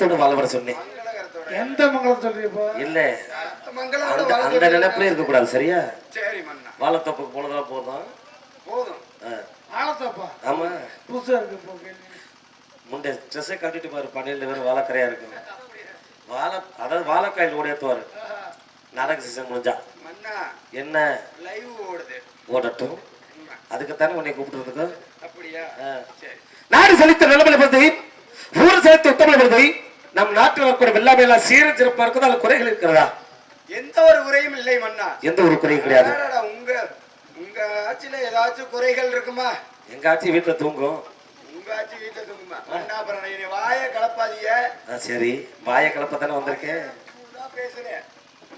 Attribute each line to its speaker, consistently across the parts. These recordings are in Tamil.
Speaker 1: மங்களத்தோட வாழ வர சொன்னேன்.
Speaker 2: எந்த மங்களம் சொல்றீங்க?
Speaker 1: இல்ல அந்த நினைப்புல இருக்க கூடாது. சரியா?
Speaker 3: சரி மன்னா.
Speaker 1: வாழைத்தோப்புக்கு போனதெல்லாம் போதும்.
Speaker 3: போதும்.
Speaker 2: வாழைத்தோப்பா?
Speaker 1: ஆமா.
Speaker 2: புதுசா இருக்கு.
Speaker 1: முண்டை ட்ரெஸ்ஸை கட்டிட்டு பாரு, பனையில வேற வாழைக்கரையா இருக்கு. அதாவது வாழைக்காயில் ஓடியத்துவாரு நாடக சீசன் முடிஞ்சா. என்ன
Speaker 3: லைவ் ஓடுது?
Speaker 1: ஓடட்டும். அதுக்குத்தானே உன்னை கூப்பிட்டுருக்கு.
Speaker 3: அப்படியா?
Speaker 1: நாடு செழித்த நிலைமையில பற்றி ஊர் செழித்த உத்தமிழ பற்றி நம் நாட்டில் வரக்கூடிய எல்லாமே எல்லாம் சீர சிறப்பா இருக்குது. அதுல குறைகள் இருக்கிறதா?
Speaker 3: எந்த ஒரு குறையும் இல்லை மன்னா.
Speaker 1: எந்த ஒரு குறையும் கிடையாது.
Speaker 3: உங்க ஆட்சியில ஏதாச்சும் குறைகள் இருக்குமா?
Speaker 1: எங்க ஆட்சி வீட்டுல தூங்கும்.
Speaker 3: உங்க ஆட்சி வீட்டுல தூங்குமா? மன்னா அப்புறம் வாய கலப்பாதீங்க.
Speaker 1: சரி, வாய கலப்பத்தானே வந்திருக்கேன்.
Speaker 3: பேசுறேன்,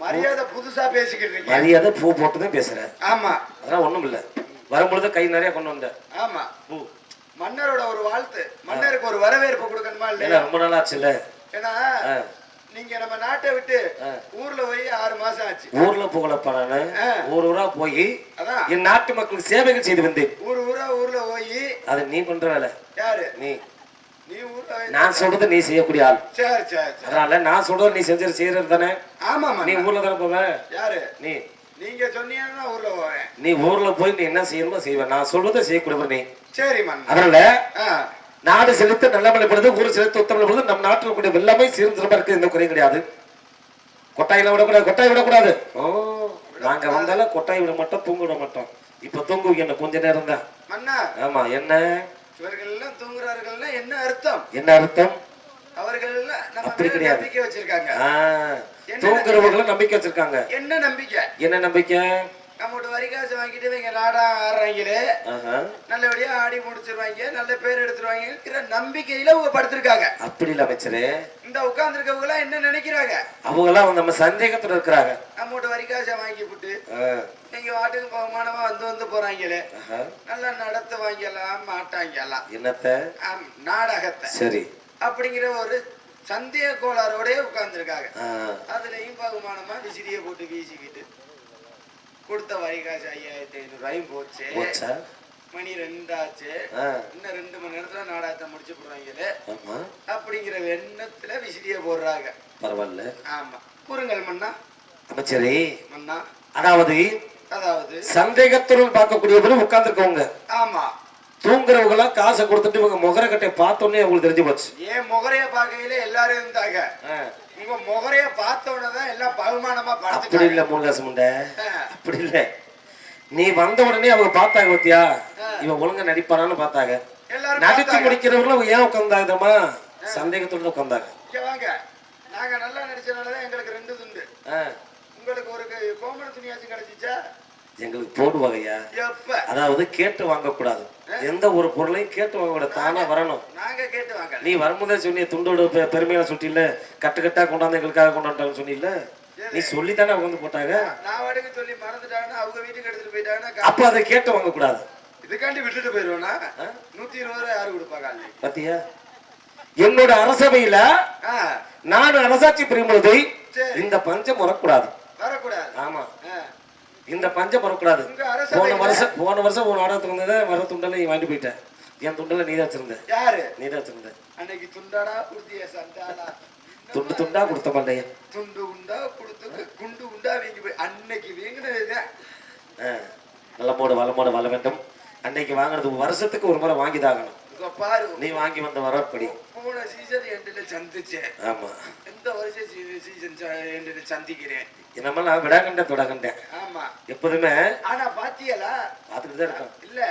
Speaker 3: மரியாதை புதுசா பேசிக்கிட்டு.
Speaker 1: மரியாதை பூ போட்டுதான் பேசுறேன்.
Speaker 3: ஆமா,
Speaker 1: அதெல்லாம் ஒண்ணும் இல்ல. வரும்பொழுது கை நிறைய கொண்டு வந்தேன்.
Speaker 3: ஆமா, பூ. மன்னரோட ஒரு வாழ்த்து, மன்னருக்கு ஒரு வரவேற்பு கொடுக்கணுமா இல்லையா?
Speaker 1: ரொம்ப நாள் ஆச்சுல்ல.
Speaker 3: ஏன்னா நீங்க நம்ம நாட்டை விட்டு ஊர்ல போய் 6 மாசம் ஆச்சு.
Speaker 1: ஊர்ல புகழப்பா நானு ஊரா போய் என் நாட்டு மக்களுக்கு சேவைகள் செய்து வந்தேன்.
Speaker 3: ஊர்ல போய் அது
Speaker 1: நீ பண்ற வேலை.
Speaker 3: யாரு?
Speaker 1: நீ
Speaker 3: ஊர்ல
Speaker 1: நான் சொல்றது நீ செய்யக்கூடிய ஆள்.
Speaker 3: சரி சரி.
Speaker 1: அதனால நான் சொல்றது நீ செய்யறது தானே.
Speaker 3: ஆமா,
Speaker 1: நீ ஊர்ல தானே போவ.
Speaker 3: யாரு?
Speaker 1: நீங்க
Speaker 3: சொன்னீங்கன்னா ஊர்ல போவேன்.
Speaker 1: நீ ஊர்ல போய் நீ என்ன செய்யணுமோ செய்வேன். நான் சொல்றதை செய்யக்கூடியவர் நீ.
Speaker 3: சரி மன்னா.
Speaker 1: அதனால நாடு செலுத்த நல்லமலைப்படுது, ஊர் செலுத்த உத்தமலைப்படுது. நம் நாட்டில் கூடிய எல்லாமே சீர்திருப்பா இருக்கு. எந்த குறையும் கிடையாது. கொட்டாயில விடக்கூடாது, கொட்டாய் விடக்கூடாது. நாங்க வந்தாலும் கொட்டாய் விட மாட்டோம், தூங்க விட மாட்டோம். இப்ப தூங்குவீங்க என்ன கொஞ்ச நேரம் தான். ஆமா, என்ன
Speaker 3: இவர்கள் எல்லாம் தூங்குறார்கள் என்ன அர்த்தம்?
Speaker 1: என்ன அர்த்தம்?
Speaker 3: அவர்கள்
Speaker 1: அப்படி கிடையாது.
Speaker 3: நம்பிக்கை வச்சிருக்காங்க.
Speaker 1: தூங்குறவங்களும் நம்பிக்கை வச்சிருக்காங்க.
Speaker 3: என்ன நம்பிக்கை?
Speaker 1: என்ன நம்பிக்கை?
Speaker 3: நம்மகிட்ட வரி காசு வாங்கிட்டு இவங்க நாடா ஆடுறாங்களே, நல்லபடியா ஆடி முடிச்சிருவாங்க, நல்ல பேர் எடுத்துருவாங்க நம்பிக்கையில அவங்க படுத்திருக்காங்க.
Speaker 1: அப்படி இல்ல அமைச்சரே.
Speaker 3: இந்த உட்கார்ந்து இருக்கவங்க எல்லாம் என்ன நினைக்கிறாங்க?
Speaker 1: அவங்க எல்லாம் நம்ம சந்தேகத்துல இருக்கிறாங்க.
Speaker 3: நம்மகிட்ட வரி காசை வாங்கி விட்டு நீங்க வாட்டுக்கு பகுமானமா வந்து போறாங்களே, நல்லா நடத்துவாங்கலாம் மாட்டாங்கலாம்
Speaker 1: என்னத்த
Speaker 3: நாடகத்தை.
Speaker 1: சரி,
Speaker 3: அப்படிங்கிற ஒரு சந்தேக கோளாரோட உட்கார்ந்து இருக்காங்க. அதுலயும் பகுமானமா விசிறிய போட்டு வீசிக்கிட்டு கொடுத்த வரி காசு 5500 போச்சு. மணி 2 ஆச்சு. இன்னும் 2 மணி நேரத்துல நாடகத்தை முடிச்சு போடுறாங்களே அப்படிங்கிற எண்ணத்துல விசிறிய போடுறாங்க.
Speaker 1: பரவாயில்ல.
Speaker 3: ஆமா, கூறுங்கள் மன்னா.
Speaker 1: அமைச்சரே.
Speaker 3: மன்னா,
Speaker 1: அதாவது சந்தேகத்துடன் பார்க்கக்கூடியவர்கள் உட்கார்ந்து இருக்கவங்க.
Speaker 3: ஆமா,
Speaker 1: தூங்குறவங்க எல்லாம் காசை கொடுத்துட்டு இவங்க முகரக்கட்டை பார்த்தோன்னே அவங்களுக்கு தெரிஞ்சு போச்சு.
Speaker 3: ஏன் முகரைய பார்க்கையில எல்லாரும் இருந்தாங்க. உங்க முகரைய பார்த்தோன்னதான் எல்லாம் பகுமானமா பார்த்து.
Speaker 1: அப்படி இல்ல மூலகாசு முண்டை, அப்படி இல்ல. நீ வந்த உடனே அவங்க பார்த்தாங்க. பத்தியா இவன் ஒழுங்கா நடிப்பானான்னு பார்த்தாங்க. நடிச்சு முடிக்கிறவங்களும் ஏன் உட்கார்ந்தாங்கம்மா? சந்தேகத்தோட உட்கார்ந்தாங்க.
Speaker 3: வாங்க, நாங்க நல்லா நடிச்சனாலதான் எங்களுக்கு 2 துண்டு. உங்களுக்கு ஒரு கோமண துணியாச்சும் கிடைச்சிச்சா?
Speaker 1: எங்களுக்கு போடுவாங்கய்யா. அதாவது கேட்டு வாங்க கூடாது. எந்த ஒரு பொருளையும் கேட்டு வாங்க கூடாது, தானா வரணும்.
Speaker 3: நாங்க கேட்டு வாங்க.
Speaker 1: நீ வரும்போதே சொன்னிய துண்டோட பெருமையா சொல்லில, கட்டு கொண்டாந்து எங்களுக்காக கொண்டாண்டான்னு சொன்னில. நீ சொல்லித்தானே அவங்க வந்து போட்டாங்க.
Speaker 3: நான் வாடகை சொல்லி மறந்துட்டாங்கன்னா அவங்க வீட்டுக்கு எடுத்துட்டு போயிட்டாங்கன்னா
Speaker 1: அப்ப அதை கேட்டு வாங்க கூடாது.
Speaker 3: இதுக்காண்டி விட்டுட்டு போயிருவேனா? 120 ரூபாய் யாரு கொடுப்பாங்க?
Speaker 1: பத்தியா என்னோட அரசவையில நான் அரசாட்சி பெறும் பொழுது இந்த பஞ்சம் வரக்கூடாது. ஆமா, இந்த பஞ்சம் வரக்கூடாது. போன வருஷம் ஒரு நாடகத்துக்கு வந்தத வர துண்டல நீ வாங்கிட்டு போயிட்ட. என் துண்டல நீதான் வச்சிருந்த.
Speaker 3: யாரு?
Speaker 1: நீதான் வச்சிருந்த.
Speaker 3: அன்னைக்கு துண்டாடா குடுத்திய சண்டாடா?
Speaker 1: துண்டா கொடுத்த மாட்டேன்.
Speaker 3: துண்டு உண்டா கொடுத்து குண்டு உண்டா வீங்கி போய் அன்னைக்கு வீங்கினதுதான்.
Speaker 1: வளமோடு வள வேண்டும். அன்னைக்கு வாங்கினது வருஷத்துக்கு ஒரு முறை வாங்கிதாகணும்.
Speaker 3: பாரு,
Speaker 1: நீ வாங்கி வந்த வரப்படி
Speaker 3: போன சீசன் எண்டில சந்திச்சேன்.
Speaker 1: ஆமா,
Speaker 3: இந்த வருஷம் சீசன் எண்டில சந்திக்கிறேன்.
Speaker 1: என்னமா நான் விடாகண்டேன்.
Speaker 3: ஆமா,
Speaker 1: எப்போதுமே.
Speaker 3: ஆனா பாத்தியலா
Speaker 1: பாத்துட்டு தான் இருக்கோம்.
Speaker 3: இல்ல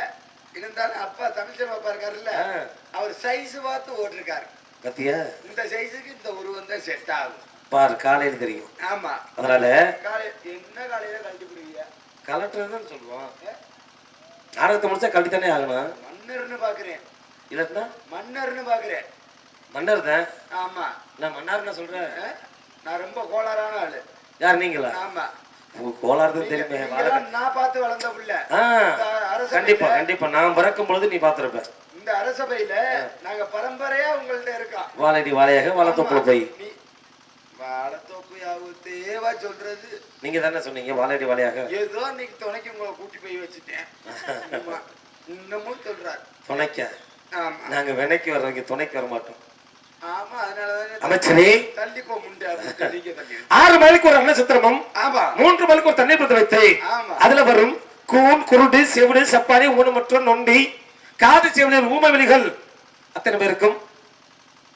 Speaker 3: இருந்தாலும் அப்பா தமிழ்ச்சன் அப்பா இருக்காருல்ல, அவர் சைஸ் பார்த்து ஓட்டிருக்காரு.
Speaker 1: பத்தியா
Speaker 3: இந்த சைஸுக்கு இந்த உருவம் தான் செட் ஆகும்.
Speaker 1: பாரு, காலையில தெரியும்.
Speaker 3: ஆமா,
Speaker 1: அதனால
Speaker 3: என்ன காலையில கழட்டி போடுவீங்க?
Speaker 1: கலெக்டர் சொல்லுவோம். நாடகத்தை முடிச்சா கழட்டித்தானே ஆகணும்.
Speaker 3: மன்னர்னு பாக்குறேன்.
Speaker 1: இல்லன்னா
Speaker 3: மன்னர்னு பாக்குறேன்.
Speaker 1: மன்னர் தான்.
Speaker 3: ஆமா,
Speaker 1: நான் மன்னார்னு சொல்றேன்.
Speaker 3: நான் ரொம்ப கோளாறான ஆளு.
Speaker 1: யார் நீங்களா?
Speaker 3: ஆமா,
Speaker 1: கோளாறு தெரியுமே.
Speaker 3: நான் பார்த்து வளர்ந்த புள்ள.
Speaker 1: கண்டிப்பா நான் பிறக்கும் பொழுது நீ பாத்துருப்ப.
Speaker 3: இந்த அரசபையில நாங்க பரம்பரையா உங்கள்ட்ட இருக்கோம்.
Speaker 1: வாழடி வாழையாக வாழத்தோப்புல போய்
Speaker 3: வாழத்தோப்பு தேவா சொல்றது
Speaker 1: நீங்க தானே சொன்னீங்க. வாழடி வாழையாக
Speaker 3: ஏதோ இன்னைக்கு துணைக்கு உங்களை கூட்டி போய் வச்சுட்டேன். இன்னமும் சொல்றாரு
Speaker 1: துணைக்க. நாங்க வினைக்கு வர்றவங்க துணைக்கு வர மாட்டோம்.
Speaker 3: ஆமா அதனாலதான்
Speaker 1: அமைச்சரே
Speaker 3: தள்ளி போ முண்டை அப்படின்னு சொல்லி தள்ளி
Speaker 1: 6 மைலுக்கு ஒரு அன்னசத்திரமும்
Speaker 3: ஆமா
Speaker 1: 3 மைலுக்கு ஒரு தண்ணீர் பந்த வைத்து
Speaker 3: ஆமா
Speaker 1: அதுல வரும் கூன் குருடு செவிடு சப்பானி ஊனமற்ற நொண்டி காது செவிலியர் ஊமவெளிகள் அத்தனை பேருக்கும்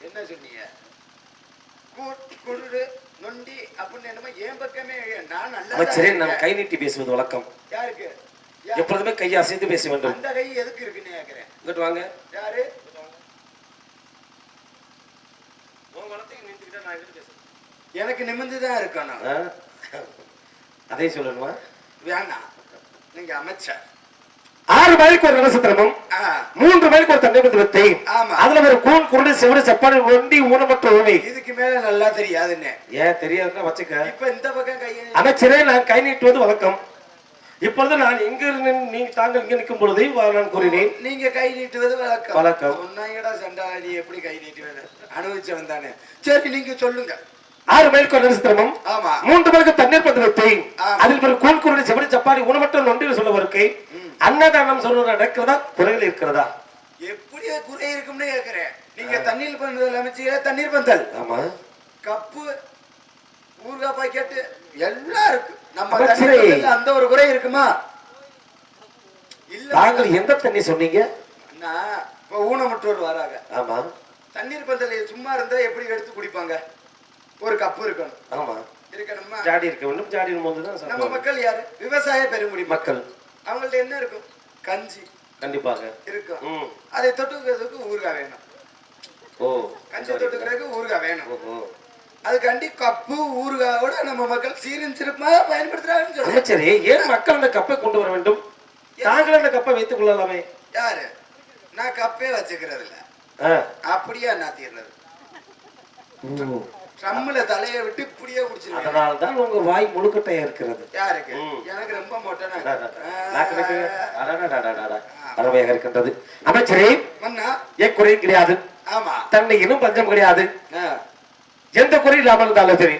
Speaker 3: என்ன சொன்னீங்க குருடு நொண்டி அப்படின்னு என்னமோ என் பக்கமே நான் நல்லா
Speaker 1: அமைச்சரே நாம் கை நீட்டி பேசுவது வழக்கம்
Speaker 3: யாருக்கு
Speaker 1: எப்பொழுதுமே கையை அசைத்து பேச வேண்டும்
Speaker 3: அந்த கை எதுக்கு இருக்குன்னு கேக்குறேன்
Speaker 1: இங்கிட்டு வாங்க
Speaker 3: யாரு எனக்கு நிமிர்ந்துதான் இருக்கணும்
Speaker 1: அதே சொல்லணுமா
Speaker 3: வேணாம் நீங்க அமைச்சர்
Speaker 1: 6 மைலுக்கு ஒரு நட்சத்திரமும் 3 மைலுக்கு ஒரு தண்ணீர் பந்த வைத்து
Speaker 3: ஆமா
Speaker 1: அதுல ஒரு கூன் குருடு செவிடு சப்பானி நொண்டி ஊனமற்ற ஊமை
Speaker 3: இதுக்கு மேல நல்லா தெரியாதுன்னு
Speaker 1: ஏன் தெரியாதுன்னா வச்சுக்க
Speaker 3: இப்ப இந்த பக்கம் கையை
Speaker 1: அமைச்சரே நான் கை நீட்டுவது வழக்கம் இப்பொழுது நான் எங்க நீங்க தாங்கள் இங்க நிற்கும் பொழுது நான் கூறினேன்
Speaker 3: நீங்க கை நீட்டுவது வழக்கம்
Speaker 1: வழக்கம்
Speaker 3: சொன்னாங்கடா சண்டாளி எப்படி கை நீட்டுவது அனுபவிச்சவன் தானே சரி நீங்க சொல்லுங்க
Speaker 1: 6 மைலுக்கு ஒரு நட்சத்திரமும்
Speaker 3: ஆமா
Speaker 1: 3 மைலுக்கு தண்ணீர் பந்து வைத்து அதில் ஒரு கூன் குருடு செவிடு சப்பானி ஊனமற்ற நொண்டி சொல்ல வருக்கை அன்னதானம் சொல்றது நடக்கிறதா குறைகள் இருக்கிறதா
Speaker 3: எப்படியா குறை இருக்கும்னு கேக்குறேன் நீங்க தண்ணீர் பந்தல் அமைச்சீங்க தண்ணீர் பந்தல்
Speaker 1: ஆமா
Speaker 3: கப்பு ஊறுகாய் பாக்கெட் எல்லாம் இருக்கு நம்ம அந்த ஒரு குறை இருக்குமா இல்ல
Speaker 1: தாங்கள் எந்த தண்ணி சொன்னீங்க
Speaker 3: இப்ப ஊனமுற்றோர் வராங்க
Speaker 1: ஆமா
Speaker 3: தண்ணீர் பந்தல் சும்மா இருந்தா எப்படி எடுத்து குடிப்பாங்க ஒரு கப்பு இருக்கணும்
Speaker 1: ஆமா
Speaker 3: இருக்கணுமா
Speaker 1: ஜாடி இருக்க வேண்டும் ஜாடி போதுதான்
Speaker 3: நம்ம மக்கள் யாரு விவசாய பெருங்குடி
Speaker 1: மக்கள்
Speaker 3: அவங்கள்ட்ட என்ன இருக்கும் கஞ்சி
Speaker 1: கண்டிப்பாக
Speaker 3: இருக்கும் அதை தொட்டுக்கிறதுக்கு ஊறுகாய் வேணும்
Speaker 1: ஓ
Speaker 3: கஞ்சி தொட்டுக்கிறதுக்கு ஊறுகாய் வேணும் அதுக்காண்டி கப்பு ஊறுகாயோட நம்ம மக்கள் சீரும் சிறப்பா பயன்படுத்துறாங்கன்னு சொல்லுங்க
Speaker 1: சரி ஏன் மக்கள் அந்த கப்பை கொண்டு வர வேண்டும் தாங்கள் அந்த கப்பை வைத்துக் கொள்ளலாமே
Speaker 3: யாரு நான் கப்பே வச்சுக்கிறது இல்ல அப்படியே நான் தீர்றது ட்ரம்ல தலைய விட்டு இப்படியே குடிச்சிருக்கேன்
Speaker 1: அதனால்தான் உங்க வாய் முழுக்கட்டையா இருக்கிறது
Speaker 3: யாருக்கு எனக்கு ரொம்ப மொட்டை
Speaker 1: அருமையாக இருக்கின்றது அமைச்சரே
Speaker 3: மன்னா
Speaker 1: ஏன் குறை கிடையாது
Speaker 3: ஆமா
Speaker 1: தன்னை இன்னும் பஞ்சம் கிடையாது எந்த குறை இல்லாமல் இருந்தாலும் சரி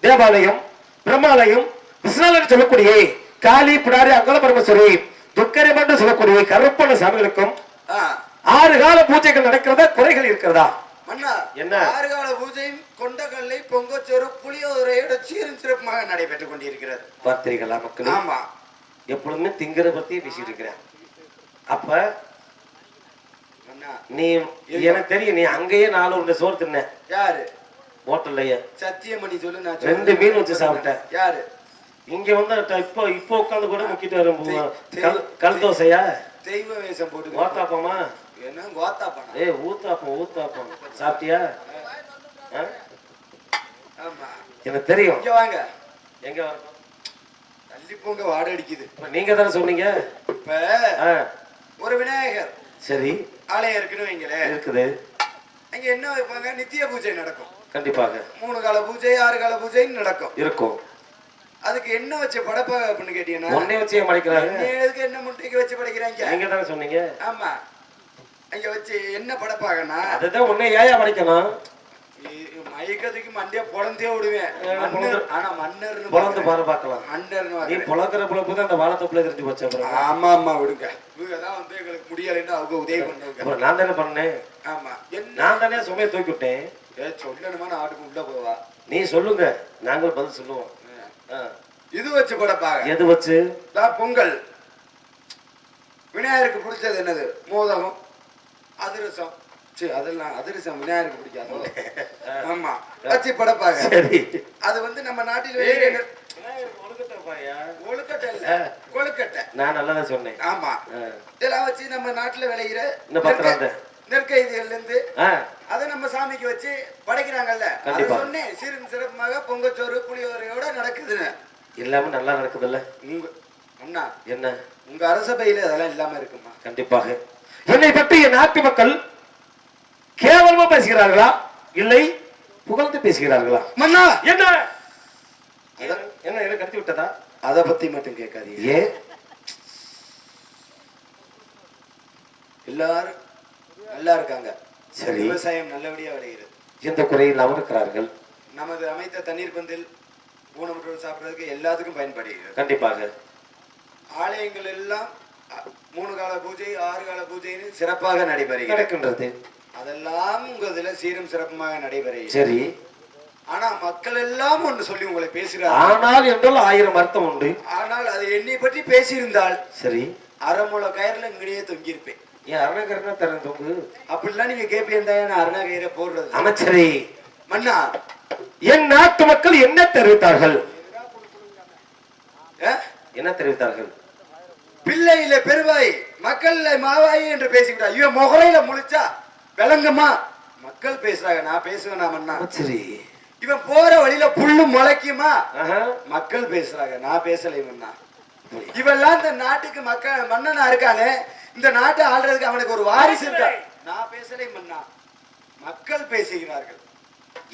Speaker 1: தேவாலயம் பிரம்மாலயம் விஸ்வநாதன் சொல்லக்கூடிய காளி பிடாரி அங்கல பரமேஸ்வரி துக்கரம் என்று சொல்லக்கூடிய கருப்பண சாமிகளுக்கும் 6 கால பூஜைகள் நடக்கிறதா குறைகள் இருக்கிறதா
Speaker 3: மன்னா
Speaker 1: என்ன
Speaker 3: 6 கால பூஜையும் கொண்டக்கல்லை பொங்கச்சோறு புளியோதரையோட சீரும் சிறப்புமாக நடைபெற்றுக் கொண்டிருக்கிறது
Speaker 1: பார்த்தீர்களா மக்கள்
Speaker 3: ஆமா
Speaker 1: எப்பொழுதுமே திங்கிற பத்தி பேசிட்டு இருக்கிறேன் அப்ப நீ எனக்கு தெரியும் நீ அங்கேயே 4 உருண்டை சோறு தின்ன
Speaker 3: யாரு
Speaker 1: ஹோட்டல்லையே
Speaker 3: சத்தியமணி சொல்லு நான்
Speaker 1: 2 மீன் வச்சு சாப்பிட்டேன்
Speaker 3: யாரு
Speaker 1: இங்க வந்து இப்போ உட்காந்து கூட முக்கிட்டு வரும் கல் தோசையா
Speaker 3: தெய்வ வேஷம் போட்டு
Speaker 1: ஓத்தாப்பமா
Speaker 3: என்ன ஓத்தாப்பம்
Speaker 1: ஊத்தாப்பம் சாப்பிட்டியா
Speaker 3: ஆமா
Speaker 1: எனக்கு தெரியும்
Speaker 3: இங்க வாங்க
Speaker 1: எங்க
Speaker 3: தள்ளி போங்க வாடை அடிக்குது
Speaker 1: நீங்க தானே சொன்னீங்க
Speaker 3: இப்ப ஒரு விநாயகர்
Speaker 1: சரி
Speaker 3: ஆலயம் இருக்குன்னு வைங்களேன்
Speaker 1: இருக்குது
Speaker 3: அங்க என்ன வைப்பாங்க நித்திய பூஜை நடக்கும்
Speaker 1: கண்டிப்பாக
Speaker 3: 3 கால பூஜை 6 கால பூஜை நடக்கும்
Speaker 1: இருக்கும்
Speaker 3: அதுக்கு என்ன வச்சு படைப்பாங்க அப்படின்னு கேட்டீங்கன்னா
Speaker 1: ஒன்னே வச்சே மடைக்கிறாங்க
Speaker 3: எதுக்கு என்ன முட்டைக்கு வச்சு படைக்கிறாங்க
Speaker 1: நீங்க தானே சொன்னீங்க
Speaker 3: ஆமா அங்க வச்சு என்ன படைப்பாங்கன்னா
Speaker 1: அதுதான் ஒன்னே ஏயா மடைக்கணும்
Speaker 3: மயக்கத்துக்கு மண்டியா பொழந்தே விடுவேன் ஆனா மன்னர்
Speaker 1: பொழந்து பாரு பாக்கலாம்
Speaker 3: மன்னர்
Speaker 1: நீ பொழக்கிற பொழப்பு தான் அந்த வாழத்தொப்புல தெரிஞ்சு போச்சு
Speaker 3: ஆமா ஆமா விடுங்க இவங்கதான் வந்து எங்களுக்கு முடியலைன்னு அவங்க உதவி பண்ணுவாங்க
Speaker 1: நான் தானே பண்ணேன்
Speaker 3: ஆமா
Speaker 1: நான் தானே சுமையை தூக்கி விட்டேன்
Speaker 3: சொல்லணுமா ஆட்டுக்கு உள்ள போவா
Speaker 1: நீ சொல்லுங்க நாங்களும் பதில் சொல்லுவோம்
Speaker 3: இது வச்சு படைப்பாங்க
Speaker 1: எது வச்சு
Speaker 3: பொங்கல் விநாயகருக்கு பிடிச்சது என்னது மோதகம் அதிரசம் அதெல்லாம் அதிரசம் விநாயகருக்கு பிடிக்காது ஆமா வச்சு படைப்பாங்க அது வந்து நம்ம நாட்டில் ஒழுக்கட்டை இல்ல கொழுக்கட்டை
Speaker 1: நான் நல்லதா சொன்னேன்
Speaker 3: ஆமா இதெல்லாம் வச்சு நம்ம நாட்டுல விளைகிற நெற்கைதிகள்ல இருந்து அதை நம்ம சாமிக்கு வச்சு படைக்கிறாங்கல்ல சொன்னேன் சீரும் சிறப்புமாக பொங்கச்சோறு புளியோரையோட நடக்குதுன்னு எல்லாமே நல்லா நடக்குதுல்ல உங்க அண்ணா என்ன உங்க அரசபையில அதெல்லாம் இல்லாம இருக்குமா
Speaker 1: கண்டிப்பாக என்னை பற்றி என் நாட்டு மக்கள் கேவலமா பேசுகிறார்களா இல்லை புகழ்ந்து பேசுகிறார்களா
Speaker 3: மன்னா
Speaker 1: என்ன என்ன என்ன கட்டி விட்டதா
Speaker 3: அதை பத்தி மட்டும் கேட்காதீங்க
Speaker 1: ஏன்
Speaker 3: எல்லாரும் நல்லா இருக்காங்க சரி விவசாயம் நல்லபடியா விளைகிறது
Speaker 1: எந்த குறையில் இருக்கிறார்கள்
Speaker 3: நமது அமைத்த தண்ணீர் பந்தில் ஊனமுற்றோர் சாப்பிடுறதுக்கு எல்லாத்துக்கும் பயன்படுகிறது
Speaker 1: கண்டிப்பாக
Speaker 3: ஆலயங்கள் எல்லாம் 3 கால பூஜை 6 கால பூஜைன்னு சிறப்பாக நடைபெறுகிறது
Speaker 1: நடக்கின்றது
Speaker 3: அதெல்லாம் உங்க இதுல சீரும் சிறப்புமாக நடைபெறும்.
Speaker 1: சரி,
Speaker 3: ஆனா மக்கள் எல்லாம் ஒன்று சொல்லி உங்களை பேசுறாங்க.
Speaker 1: ஆனால் என்றால் 1000 அர்த்தம் உண்டு.
Speaker 3: ஆனால் அது என்னை பற்றி பேசியிருந்தால்
Speaker 1: சரி,
Speaker 3: அரைமுளை கயிறுல இங்கேயே தொங்கியிருப்பேன்.
Speaker 1: ஏன் அருணகரனா தரேன் தொங்கு
Speaker 3: அப்படிலாம் நீங்க கேட்பீங்க. நான் அருணா கயிறை போடுறது.
Speaker 1: அமைச்சரே,
Speaker 3: மன்னா,
Speaker 1: என் நாட்டு மக்கள் என்ன தெரிவித்தார்கள்? என்ன தெரிவித்தார்கள்?
Speaker 3: பிள்ளையில பெருவாய் மக்கள்ல மாவாய் என்று பேசிக்கிட்டா இவன் முகரையில முழிச்சா விளங்குமா? மக்கள் பேசுறாங்க, நான் பேசுவேன். மன்னா,
Speaker 1: சரி,
Speaker 3: இவன் போற வழியில புல்லு முளைக்குமா? மக்கள் பேசுறாங்க, நான் பேசலை. மன்னா, இவெல்லாம் இந்த நாட்டுக்கு மக்கள் மன்னனா இருக்கானே, இந்த நாட்டை ஆள்றதுக்கு அவனுக்கு ஒரு வாரிசு இருக்கா? நான் பேசலை மன்னா, மக்கள் பேசுகிறார்கள்.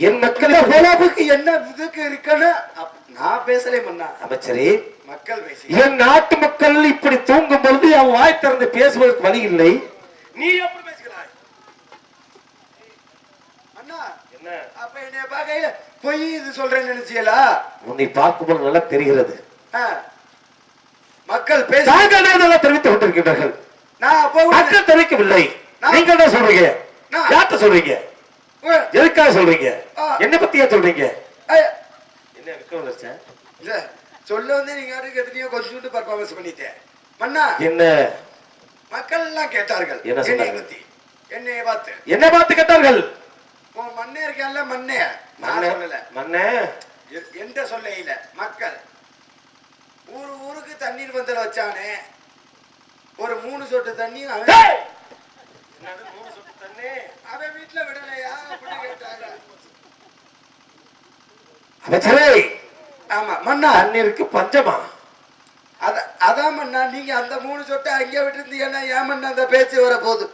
Speaker 1: என் மக்கள்
Speaker 3: உலகுக்கு என்ன இதுக்கு இருக்குன்னு நான் பேசலை மன்னா.
Speaker 1: அமைச்சரே,
Speaker 3: மக்கள் பேசி
Speaker 1: என் நாட்டு மக்கள் இப்படி தூங்கும் பொழுது அவன் வாய் திறந்து பேசுவதற்கு வழி இல்லை.
Speaker 3: நீ எப்படி பேசுகிறாய்? அண்ணா,
Speaker 1: என்ன
Speaker 3: அப்ப என்னைய பார்க்கையில பொய் இது சொல்றேன்னு நினைச்சியலா?
Speaker 1: உன்னை பார்க்கும்போது நல்லா தெரிகிறது.
Speaker 3: மக்கள் பேச
Speaker 1: தெரிவித்துக் கொண்டிருக்கிறார்கள்.
Speaker 3: நான் அப்போ
Speaker 1: மக்கள் தெரிவிக்கவில்லை. நீங்க என்ன சொல்றீங்க? யார்கிட்ட சொல்றீங்க? எதுக்காக சொல்றீங்க? என்ன பத்தியா சொல்றீங்க? என்ன விக்ரம் வச்சா
Speaker 3: சொல்ல வந்து நீங்க எத்தனையோ கொஞ்சம் பர்ஃபார்மன்ஸ் பண்ணிட்டேன் மன்னா.
Speaker 1: என்ன
Speaker 3: மக்கள் எல்லாம் கேட்டார்கள்
Speaker 1: என்ன
Speaker 3: என்னைய பத்தி, என்னைய பார்த்து
Speaker 1: என்ன பார்த்து கேட்டார்கள்?
Speaker 3: உன் மண்ணே இருக்கான்ல, மண்ணே நான் சொல்லல,
Speaker 1: மண்ணே
Speaker 3: எந்த சொல்ல இல்ல. மக்கள் ஊருக்கு தண்ணீர் பந்தல வச்சானே, ஒரு 3 சொட்டு தண்ணி அவன் வீட்டுல விடலையா அப்படின்னு கேட்டாங்க. ஆமா மன்னா,
Speaker 1: தண்ணீருக்கு பஞ்சமா?
Speaker 3: அதான் மன்னா, நீங்க அந்த 3 சொட்டை அங்கே விட்டு இருந்தீங்கன்னா ஏன் மன்னா அந்த பேச்சு வர போகுது.